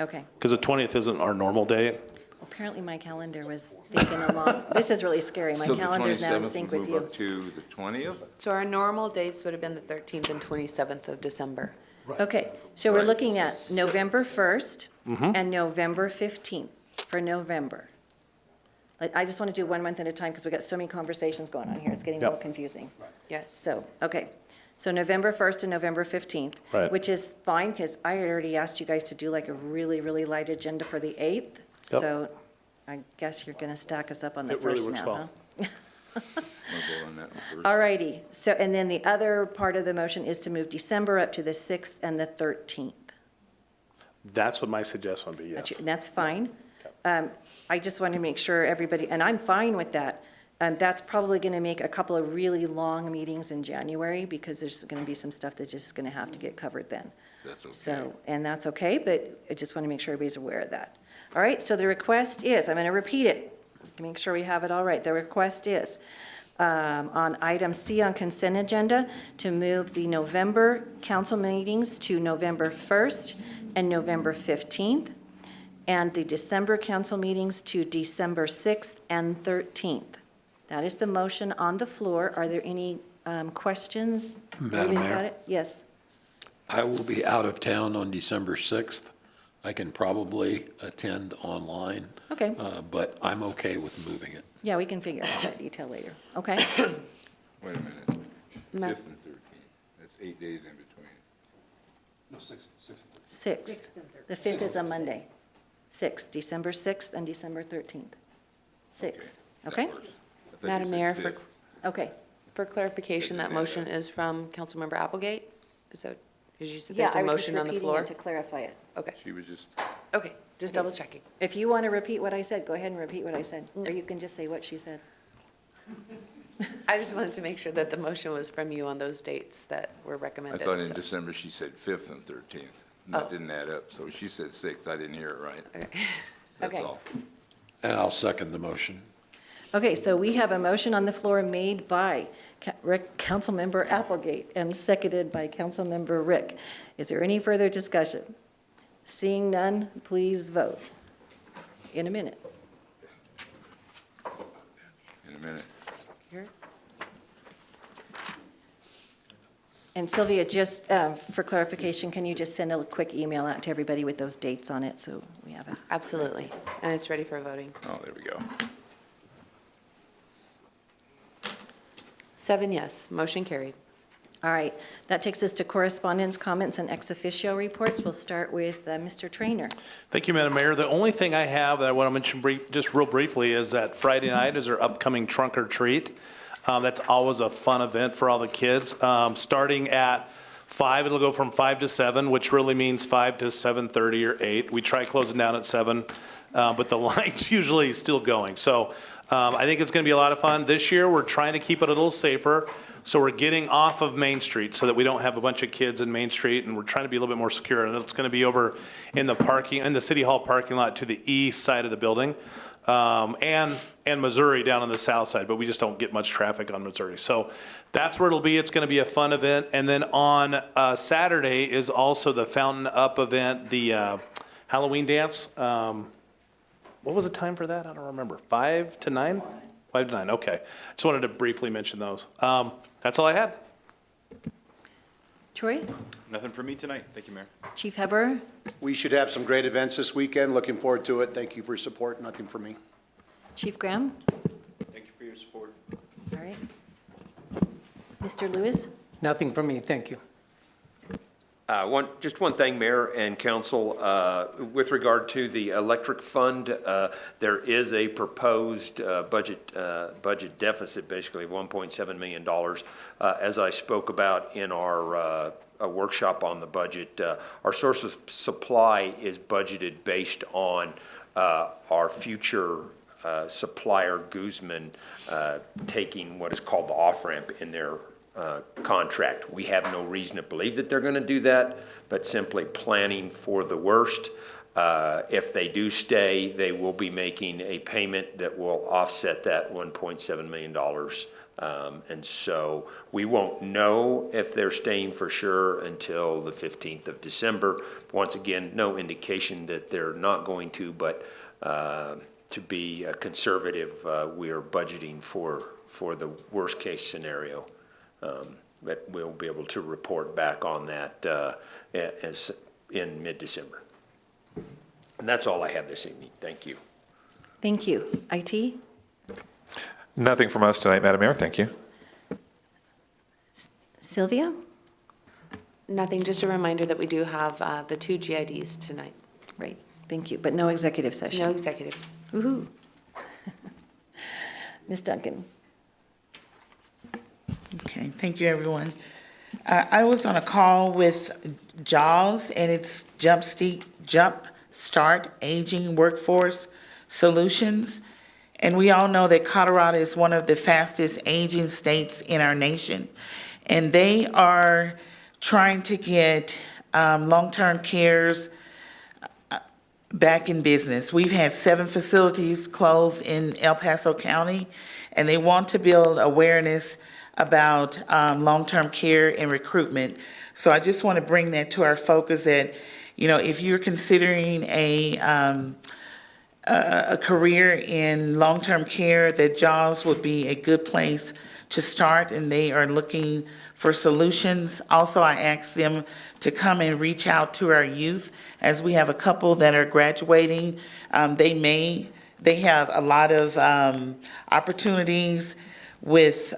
Okay. because the 20th isn't our normal day. Apparently my calendar was thinking along. This is really scary. My So the calendar's now in 27th sync would with move you. up to the 20th? So our normal dates would have been the 13th and 27th of December. Okay, so we're Right. looking at November 1st and November 15th for November. I just want to do 1 month at a time because we've got so many conversations going on here. It's getting a little Yep. confusing. Yes. So, okay. So November 1st and November 15th. Right. Which is fine because I had already asked you guys to do like a really, really light agenda for the 8th. Yep. So I guess you're going to stack us up on the It really 1st works now, well. huh? I'll go on that one first. All righty. So, and then the other part of the motion is to move December up to the 6th and the 13th. That's what my suggestion would be, yes. That's fine. I just want to make sure everybody, and I'm fine with that. That's probably going to make a couple of really long meetings in January because there's going to be some stuff that's just going to have to get covered then. That's okay. So, and that's okay, but I just want to make sure everybody's aware of that. All right, so the request is, I'm going to repeat it to make sure we have it all right. The request is on item C on consent agenda to move the November council meetings to November 1st and November 15th. and the December council meetings to December 6th and 13th. That is the motion on the floor. Are there any questions? Madam Moving about Mayor? it? Yes. I will be out of town on December 6th. I can probably attend online, Okay. but I'm okay with moving it. Yeah, we can figure out that detail later. Okay. Wait a minute. 5th and 13th, that's 8 days in between. No, 6. 6th. The 5th is a Monday. 6th, December 6th and December 13th. 6th. Okay? That works. I thought you Madam said Mayor, 5th. Okay. for clarification, that motion is from Councilmember Applegate? Is that, because you said Yeah, there's I a was just motion on the repeating floor? it to clarify it. Okay, She was just, okay, just double checking. If you want to repeat what I said, go ahead and repeat what I said, or you can just say what she said. I just wanted to make sure that the motion was from you on those dates that were I recommended. thought in so- December she said 5th and 13th. And that didn't add up, so she said 6th. I didn't hear it right. Okay. That's Okay. all. And I'll second the motion. Okay, so we have a motion on the floor made by Councilmember Applegate and seconded by Councilmember Rick. Is there any further discussion? Seeing none, please vote. In a minute. In a minute. Here? And Sylvia, just for clarification, can you just send a quick email out to everybody with those dates on it so we have it? Absolutely, and it's ready for voting. Oh, there we go. 7 yes, motion carried. All right, that takes us to correspondence, comments, and ex officio reports. We'll start with Mr. Trainer. Thank you, Madam Mayor. The only thing I have that I want to mention just real briefly is that Friday night is our upcoming Trunk or Treat. That's always a fun event for all the kids. Starting at 5, it'll go from 5 to 7, which really means 5 to 7:30 or 8. We try closing down at 7, but the line's usually still going. So I think it's going to be a lot of fun. This year, we're trying to keep it a little safer. So we're getting off of Main Street so that we don't have a bunch of kids in Main Street, and we're trying to be a little bit more secure. And it's going to be over in the City Hall parking lot to the east side of the building, and Missouri down on the south side, but we just don't get much traffic on Missouri. So that's where it'll be. It's going to be a fun event. And then on Saturday is also the Fountain Up event, the Halloween dance. What was the time for that? I don't remember. 5 to 9? 5 to 9, okay. Just wanted to briefly mention those. That's all I had. Troy? Nothing for me tonight. Thank you, Mayor. Chief Heber? We should have some great events this weekend. Looking forward to it. Thank you for your support. Nothing for me. Chief Graham? Thank you for your support. All right. Mr. Lewis? Nothing from me, thank you. Just one thing, Mayor and Council, with regard to the electric fund, there is a proposed budget deficit, basically of $1.7 million. As I spoke about in our workshop on the budget, our source of supply is budgeted based on our future supplier, Guzman, taking what is called the off-ramp in their contract. We have no reason to believe that they're going to do that, but simply planning for the worst. If they do stay, they will be making a payment that will offset that $1.7 million. And so we won't know if they're staying for sure until the 15th of December. Once again, no indication that they're not going to, but to be conservative, we are budgeting for the worst-case scenario. But we'll be able to report back on that as in mid-December. And that's all I have this evening. Thank you. Thank you. IT? Nothing from us tonight, Madam Mayor. Thank you. Sylvia? Nothing, just a reminder that we do have the 2 GIDs tonight. Right, thank you, but no executive session. No executive. Woo-hoo. Ms. Duncan? Okay, thank you, everyone. I was on a call with JAWS, and it's Jump Start Aging Workforce Solutions. And we all know that Colorado is one of the fastest aging states in our nation. And they are trying to get long-term cares back in business. We've had 7 facilities close in El Paso County, and they want to build awareness about long-term care and recruitment. So I just want to bring that to our focus that, You know, if you're considering a career in long-term care, that JAWS would be a good place to start, and they are looking for solutions. Also, I asked them to come and reach out to our youth, as we have a couple that are graduating. They have a lot of opportunities with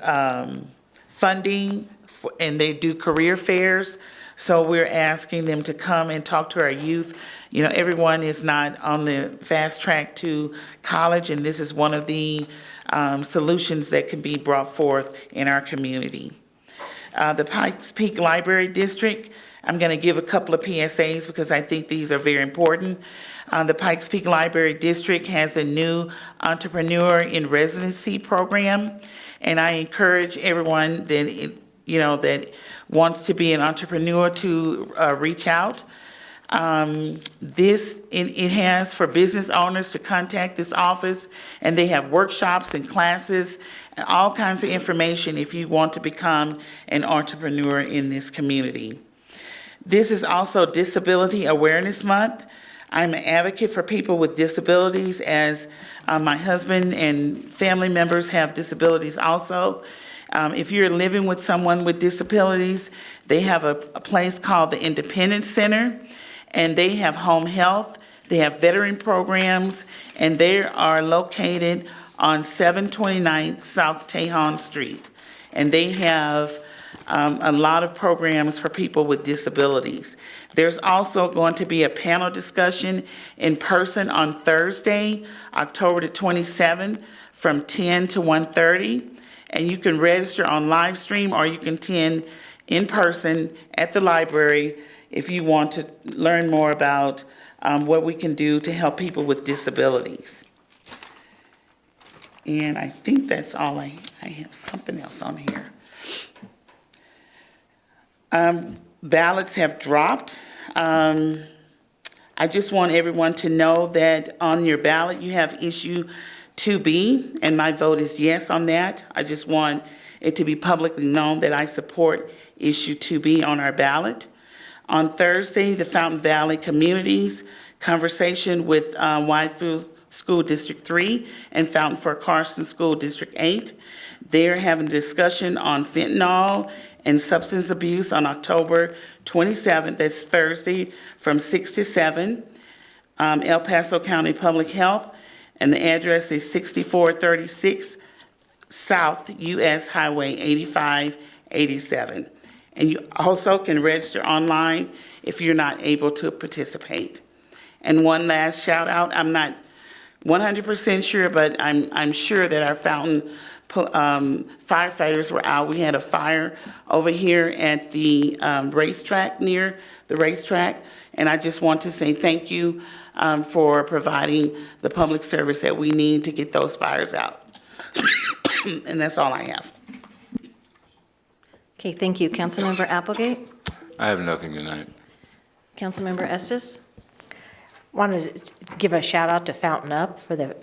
funding, and they do career fairs. So we're asking them to come and talk to our youth. You know, everyone is not on the fast track to college, and this is one of the solutions that can be brought forth in our community. The Pikes Peak Library District, I'm going to give a couple of PSAs because I think these are very important. The Pikes Peak Library District has a new entrepreneur in residency program, and I encourage everyone that that wants to be an entrepreneur to reach out. It has for business owners to contact this office, and they have workshops and classes and all kinds of information if you want to become an entrepreneur in this community. This is also Disability Awareness Month. I'm an advocate for people with disabilities, as my husband and family members have disabilities also. If you're living with someone with disabilities, they have a place called the Independence Center, and they have home health, they have veteran programs, and they are located on 729 South Tejon Street. And they have a lot of programs for people with disabilities. There's also going to be a panel discussion in person on Thursday, October the 27th, from 10 to 1:30. And you can register on live stream, or you can attend in person at the library if you want to learn more about what we can do to help people with disabilities. And I think that's all I have something else on here. Ballots have dropped. I just want everyone to know that on your ballot you have issue 2B, and my vote is yes on that. I just want it to be publicly known that I support issue 2B on our ballot. On Thursday, the Fountain Valley Communities Conversation with Whitefield School District 3 and Fountain Fort Carson School District 8. They're having a discussion on fentanyl and substance abuse on October 27th. That's Thursday from 6 to 7. El Paso County Public Health, and the address is 6436 South US Highway 8587. And you also can register online if you're not able to participate. And one last shout out, I'm not 100% sure, but I'm sure that our Fountain firefighters were out. We had a fire over here at the racetrack, near the racetrack, and I just want to say thank you for providing the public service that we need to get those fires out. And that's all I have. Okay, thank you. Councilmember Applegate? I have nothing tonight. Councilmember Estes? Wanted to give a shout out to Fountain Up for the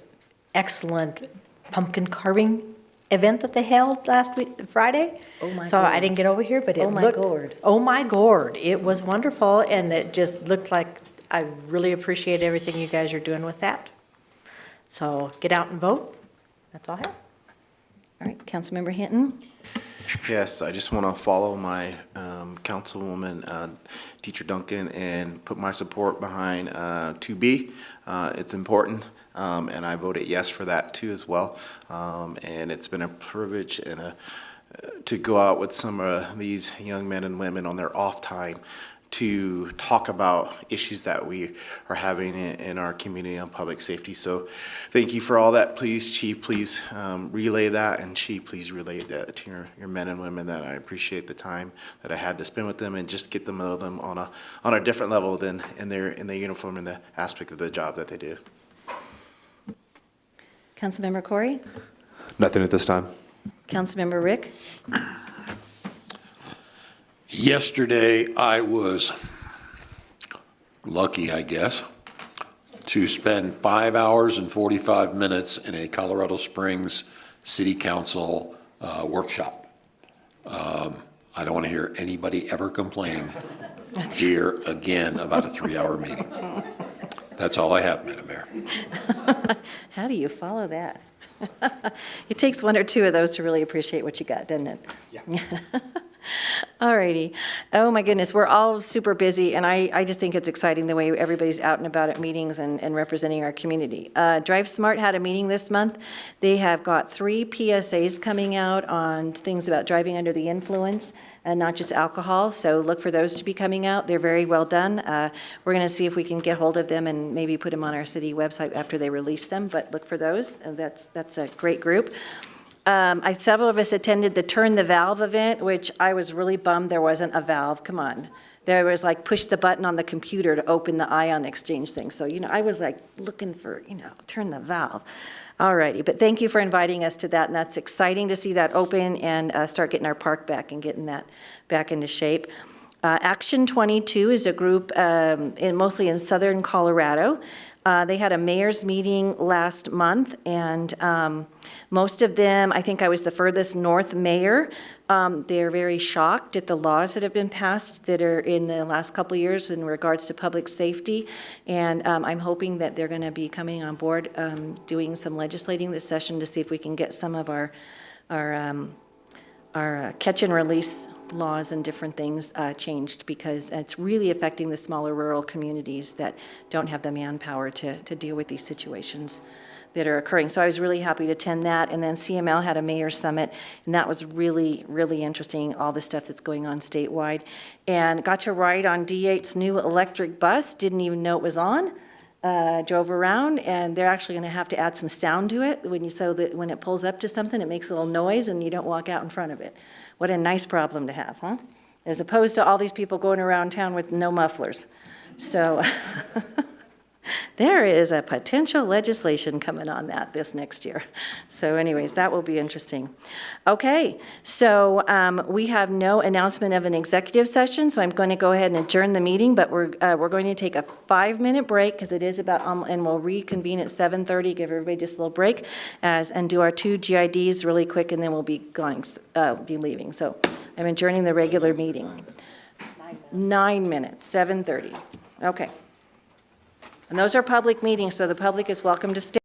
excellent pumpkin carving event that they held last week, Friday. Oh my So I gourd. didn't get over here, but it Oh my looked. gourd. Oh my gourd. It was wonderful, and it just looked like, I really appreciate everything you guys are doing with that. So get out and vote. That's all I have. All right, Councilmember Hinton? Yes, I just want to follow my Councilwoman, Teacher Duncan, and put my support behind 2B. It's important, and I voted yes for that too as well. And it's been a privilege and to go out with some of these young men and women on their off time to talk about issues that we are having in our community on public safety. So thank you for all that. Please, Chief, please relay that, and Chief, please relay that to your men and women, that I appreciate the time that I had to spend with them and just get to know them on a different level than in their uniform and the aspect of the job that they do. Councilmember Corey? Nothing at this time. Councilmember Rick? Yesterday, I was lucky, I guess, to spend 5 hours and 45 minutes in a Colorado Springs City Council workshop. I don't want to hear anybody ever complain here again about a 3-hour meeting. That's all I have, Madam Mayor. How do you follow that? It takes one or two of those to really appreciate what you got, doesn't it? Yeah. All righty. Oh, my goodness, we're all super busy, and I just think it's exciting the way everybody's out and about at meetings and representing our community. Drive Smart had a meeting this month. They have got 3 PSAs coming out on things about driving under the influence and not just alcohol, so look for those to be coming out. They're very well done. We're going to see if we can get hold of them and maybe put them on our city website after they release them, but look for those. That's a great group. Several of us attended the Turn the Valve event, which I was really bummed there wasn't a valve. Come on. There was like push the button on the computer to open the ion exchange thing. So, I was like looking for, turn the valve. All righty. But thank you for inviting us to that. And that's exciting to see that open and start getting our park back and getting that back into shape. Action 22 is a group mostly in southern Colorado. They had a mayor's meeting last month, and most of them, I think I was the furthest north mayor. They're very shocked at the laws that have been passed that are in the last couple of years in regards to public safety, and I'm hoping that they're going to be coming on board, doing some legislating this session to see if we can get some of our catch and release laws and different things changed, because it's really affecting the smaller rural communities that don't have the manpower to deal with these situations that are occurring. So I was really happy to attend that. And then CML had a mayor's summit, and that was really, really interesting, all the stuff that's going on statewide. And got to ride on D8's new electric bus, didn't even know it was on. Drove around, and they're actually going to have to add some sound to it so that when it pulls up to something, it makes a little noise and you don't walk out in front of it. What a nice problem to have, huh? As opposed to all these people going around town with no mufflers. So there is a potential legislation coming on this next year. So anyways, that will be interesting. Okay, so we have no announcement of an executive session, so I'm going to go ahead and adjourn the meeting, but we're going to take a 5-minute break because it is about, and we'll reconvene at 7:30, give everybody just a little break, and do our 2 GIDs really quick, and then we'll be leaving. So I'm adjourning the regular meeting. 9 minutes, 7:30. Okay. And those are public meetings, so the public is welcome to stay.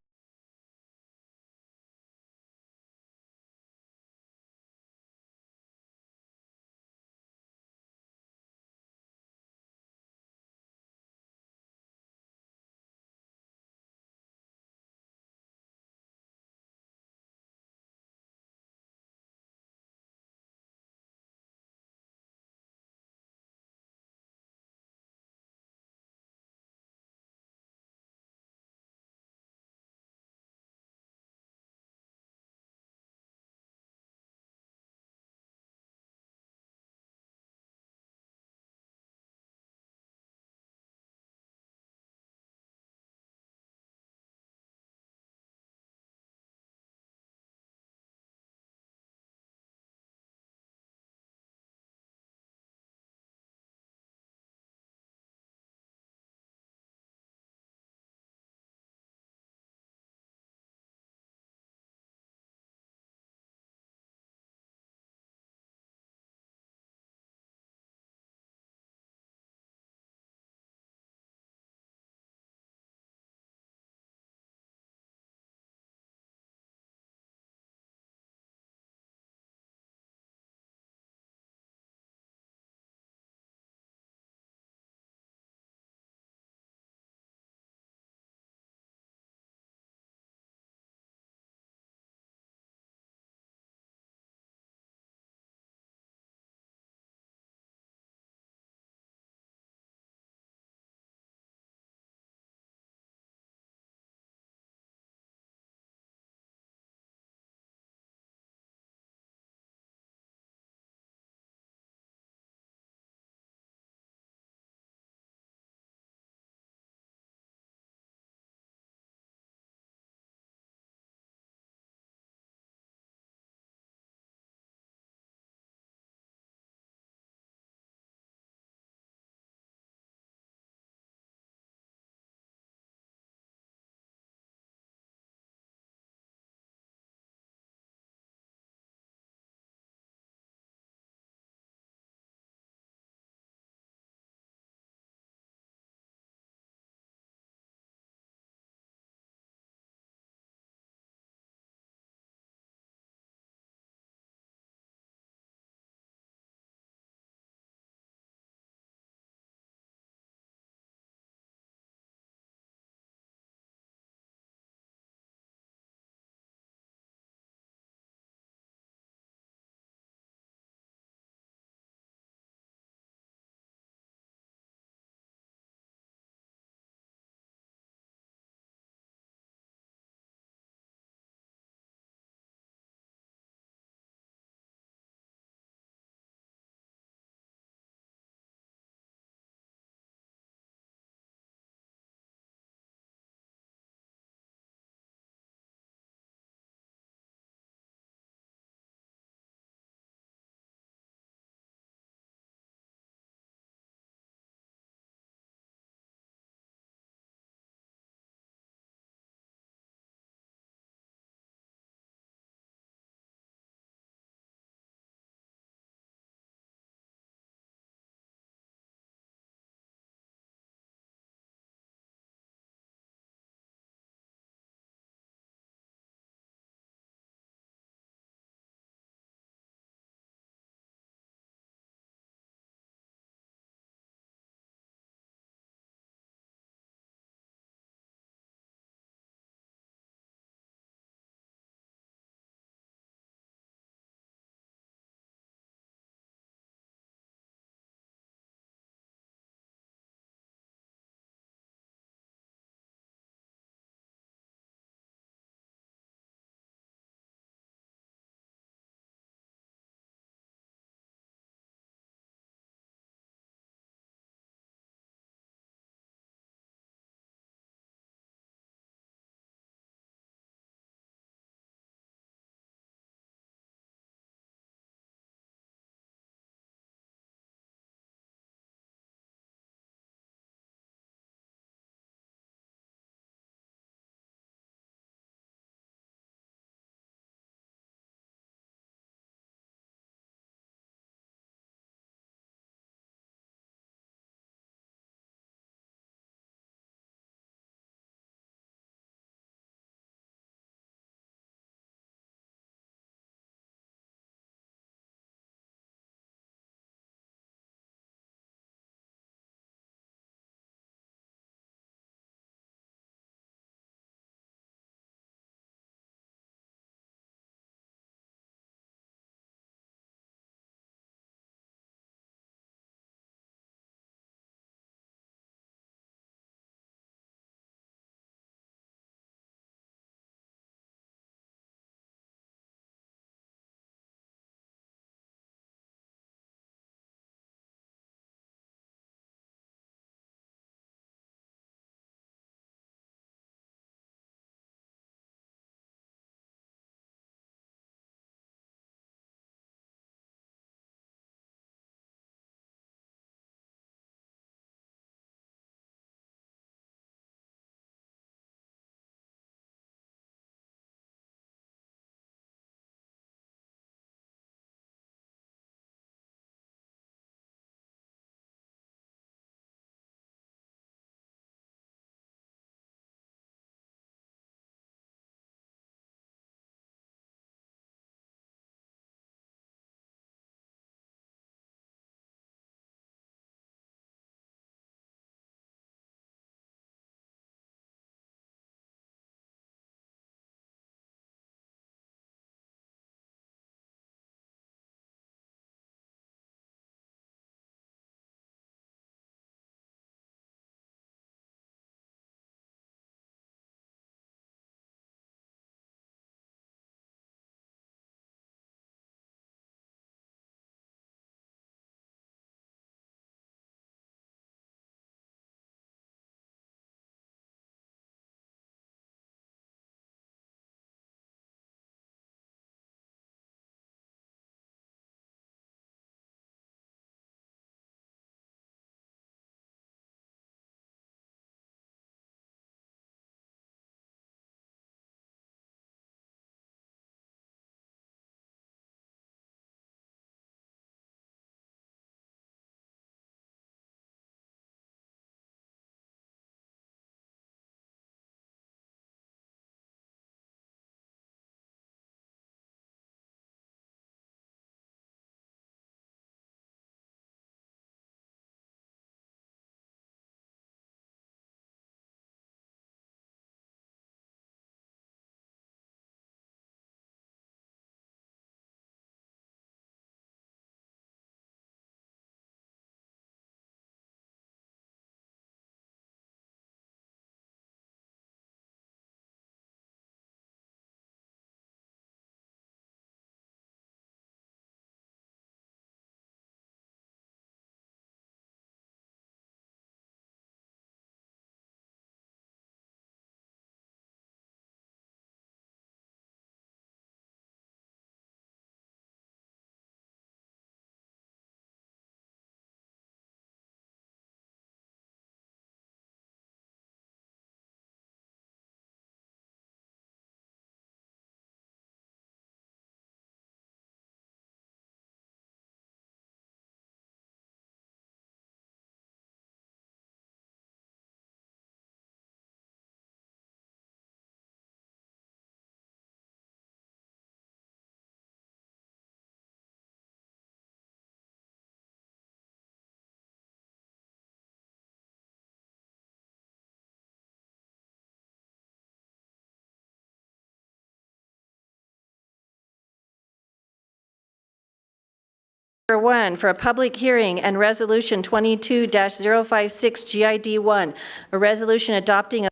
Number 1 for a public hearing and Resolution 22-056 GID1, a resolution adopting a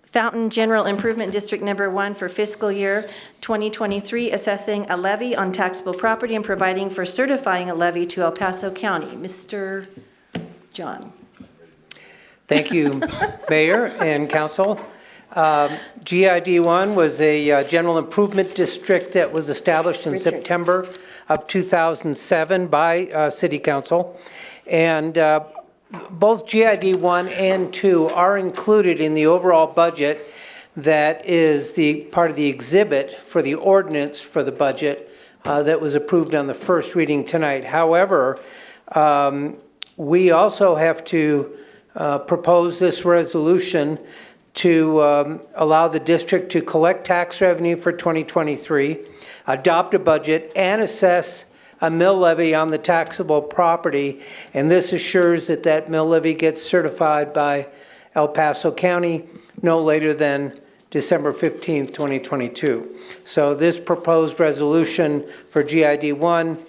Fountain General Improvement District Number 1 for fiscal year 2023, assessing a levy on taxable property and providing for certifying a levy to El Paso County. Mr. John. Thank you, Mayor and Council. GID1 was a general improvement district that was established in September of 2007 by City Council. And both GID 1 and 2 are included in the overall budget that is the part of the exhibit for the ordinance for the budget that was approved on the first reading tonight. However, we also have to propose this resolution to allow the district to collect tax revenue for 2023, adopt a budget, and assess a mill levy on the taxable property, and this assures that that mill levy gets certified by El Paso County no later than December 15th, 2022. So this proposed resolution for GID1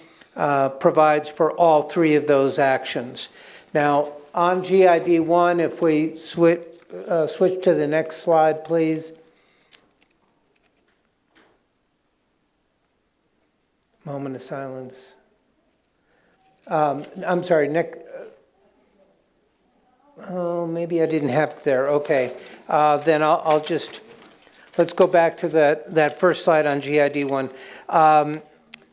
provides for all three of those actions. Now, on GID1, if we switch to the next slide, please. Moment of silence. I'm sorry, Nick. Oh, maybe I didn't have it there. Okay, then I'll just, let's go back to that first slide on GID1.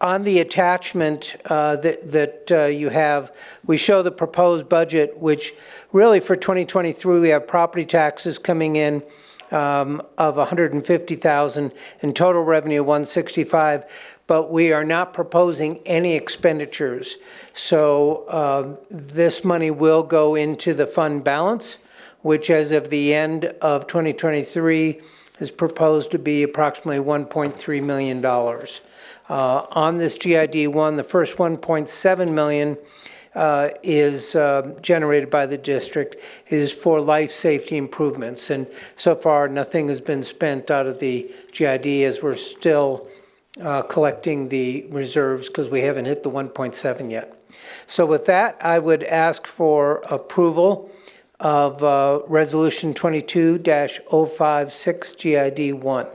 On the attachment that you have, we show the proposed budget, which really for 2023, we have property taxes coming in of $150,000 and total revenue $165,000, but we are not proposing any expenditures. So this money will go into the fund balance, which as of the end of 2023 is proposed to be approximately $1.3 million. On this GID1, the first $1.7 million is generated by the district, is for life safety improvements. And so far, nothing has been spent out of the GID as we're still collecting the reserves because we haven't hit the 1.7 yet. So with that, I would ask for approval of Resolution 22-056 GID1.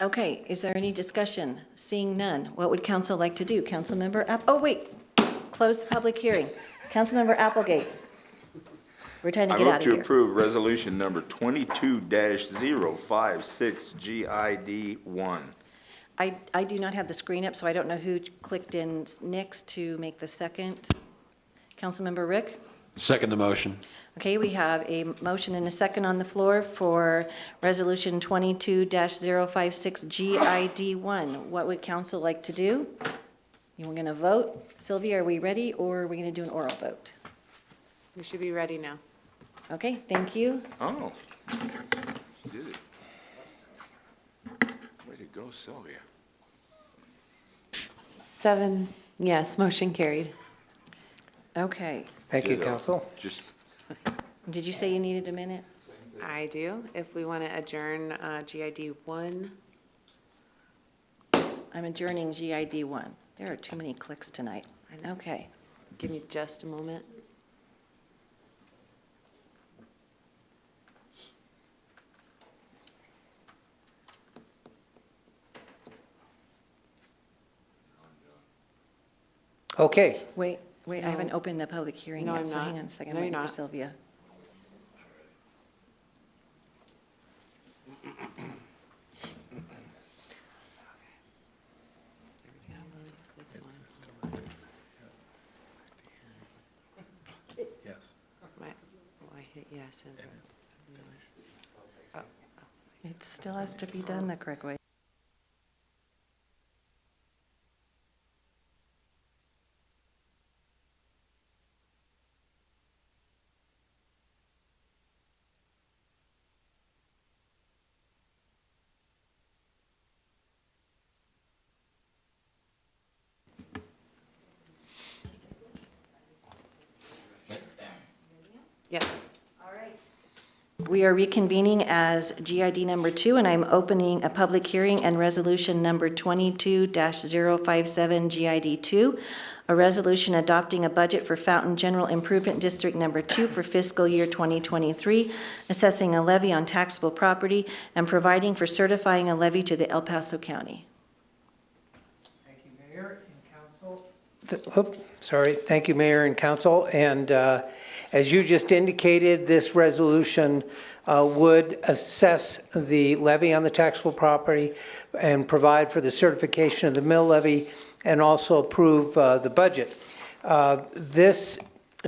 Okay, is there any discussion? Seeing none, what would council like to do? Councilmember oh wait, close the public hearing. Councilmember Applegate. We're trying to get out of I move here. to approve resolution number 22-056 GID1. I do not have the screen up, so I don't know who clicked in next to make the second. Councilmember Rick? Second the motion. Okay, we have a motion and a second on the floor for Resolution 22-056 GID1. What would council like to do? You were going to vote? Sylvia, are we ready, or are we going to do an oral vote? We should be ready now. Okay, thank you. Oh, you did it. Way to go, Sylvia. 7 yes, motion carried. Okay. Thank you, council. Just Did you say you needed a minute? I do. If we want to adjourn GID1. I'm adjourning GID1. There are too many clicks tonight. Okay. Give me just a moment. Okay. Wait, I haven't opened the public hearing No, yet, I'm so not. hang on a second. No, I'm you're waiting for not. Sylvia. Yes. I hit yes. It still has to be done the correct way. Yes. All right. We are reconvening as GID number 2, and I'm opening a public hearing and resolution number 22-057 GID 2, a resolution adopting a budget for Fountain General Improvement District number 2 for fiscal year 2023, assessing a levy on taxable property, and providing for certifying a levy to the El Paso County. Thank you, Mayor and Council. Thank you, Mayor and Council. And as you just indicated, this resolution would assess the levy on the taxable property and provide for the certification of the mill levy and also approve the budget. This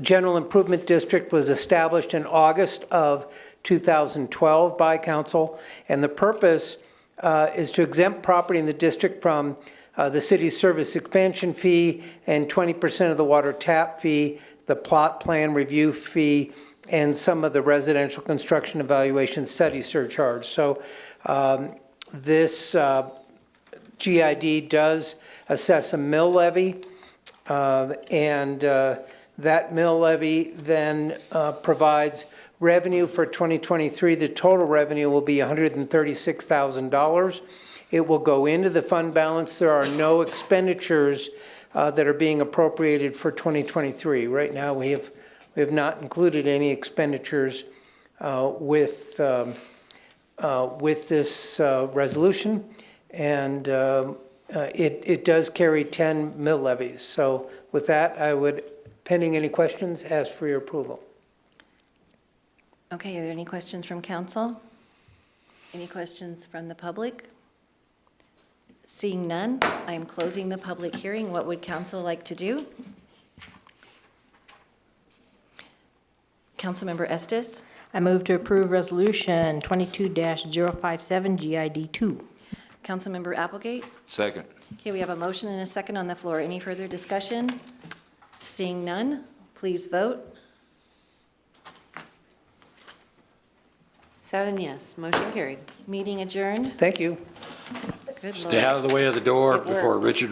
General Improvement District was established in August of 2012 by council, and the purpose is to exempt property in the district from the city's service expansion fee and 20% of the water tap fee, the plot plan review fee, and some of the residential construction evaluation study surcharge. So this GID does assess a mill levy, and that mill levy then provides revenue for 2023. The total revenue will be $136,000. It will go into the fund balance. There are no expenditures that are being appropriated for 2023. Right now, we have not included any expenditures with this resolution, and it does carry 10 mill levies. So with that, I would, pending any questions, ask for your approval. Okay, are there any questions from council? Any questions from the public? Seeing none, I am closing the public hearing. What would council like to do? Councilmember Estes? I move to approve Resolution 22-057 GID 2. Councilmember Applegate? Second. Okay, we have a motion and a second on the floor. Any further discussion? Seeing none, please vote. 7 yes, motion carried. Meeting adjourned. Thank you. Good Stay Lord. out of the way of the door It before worked. Richard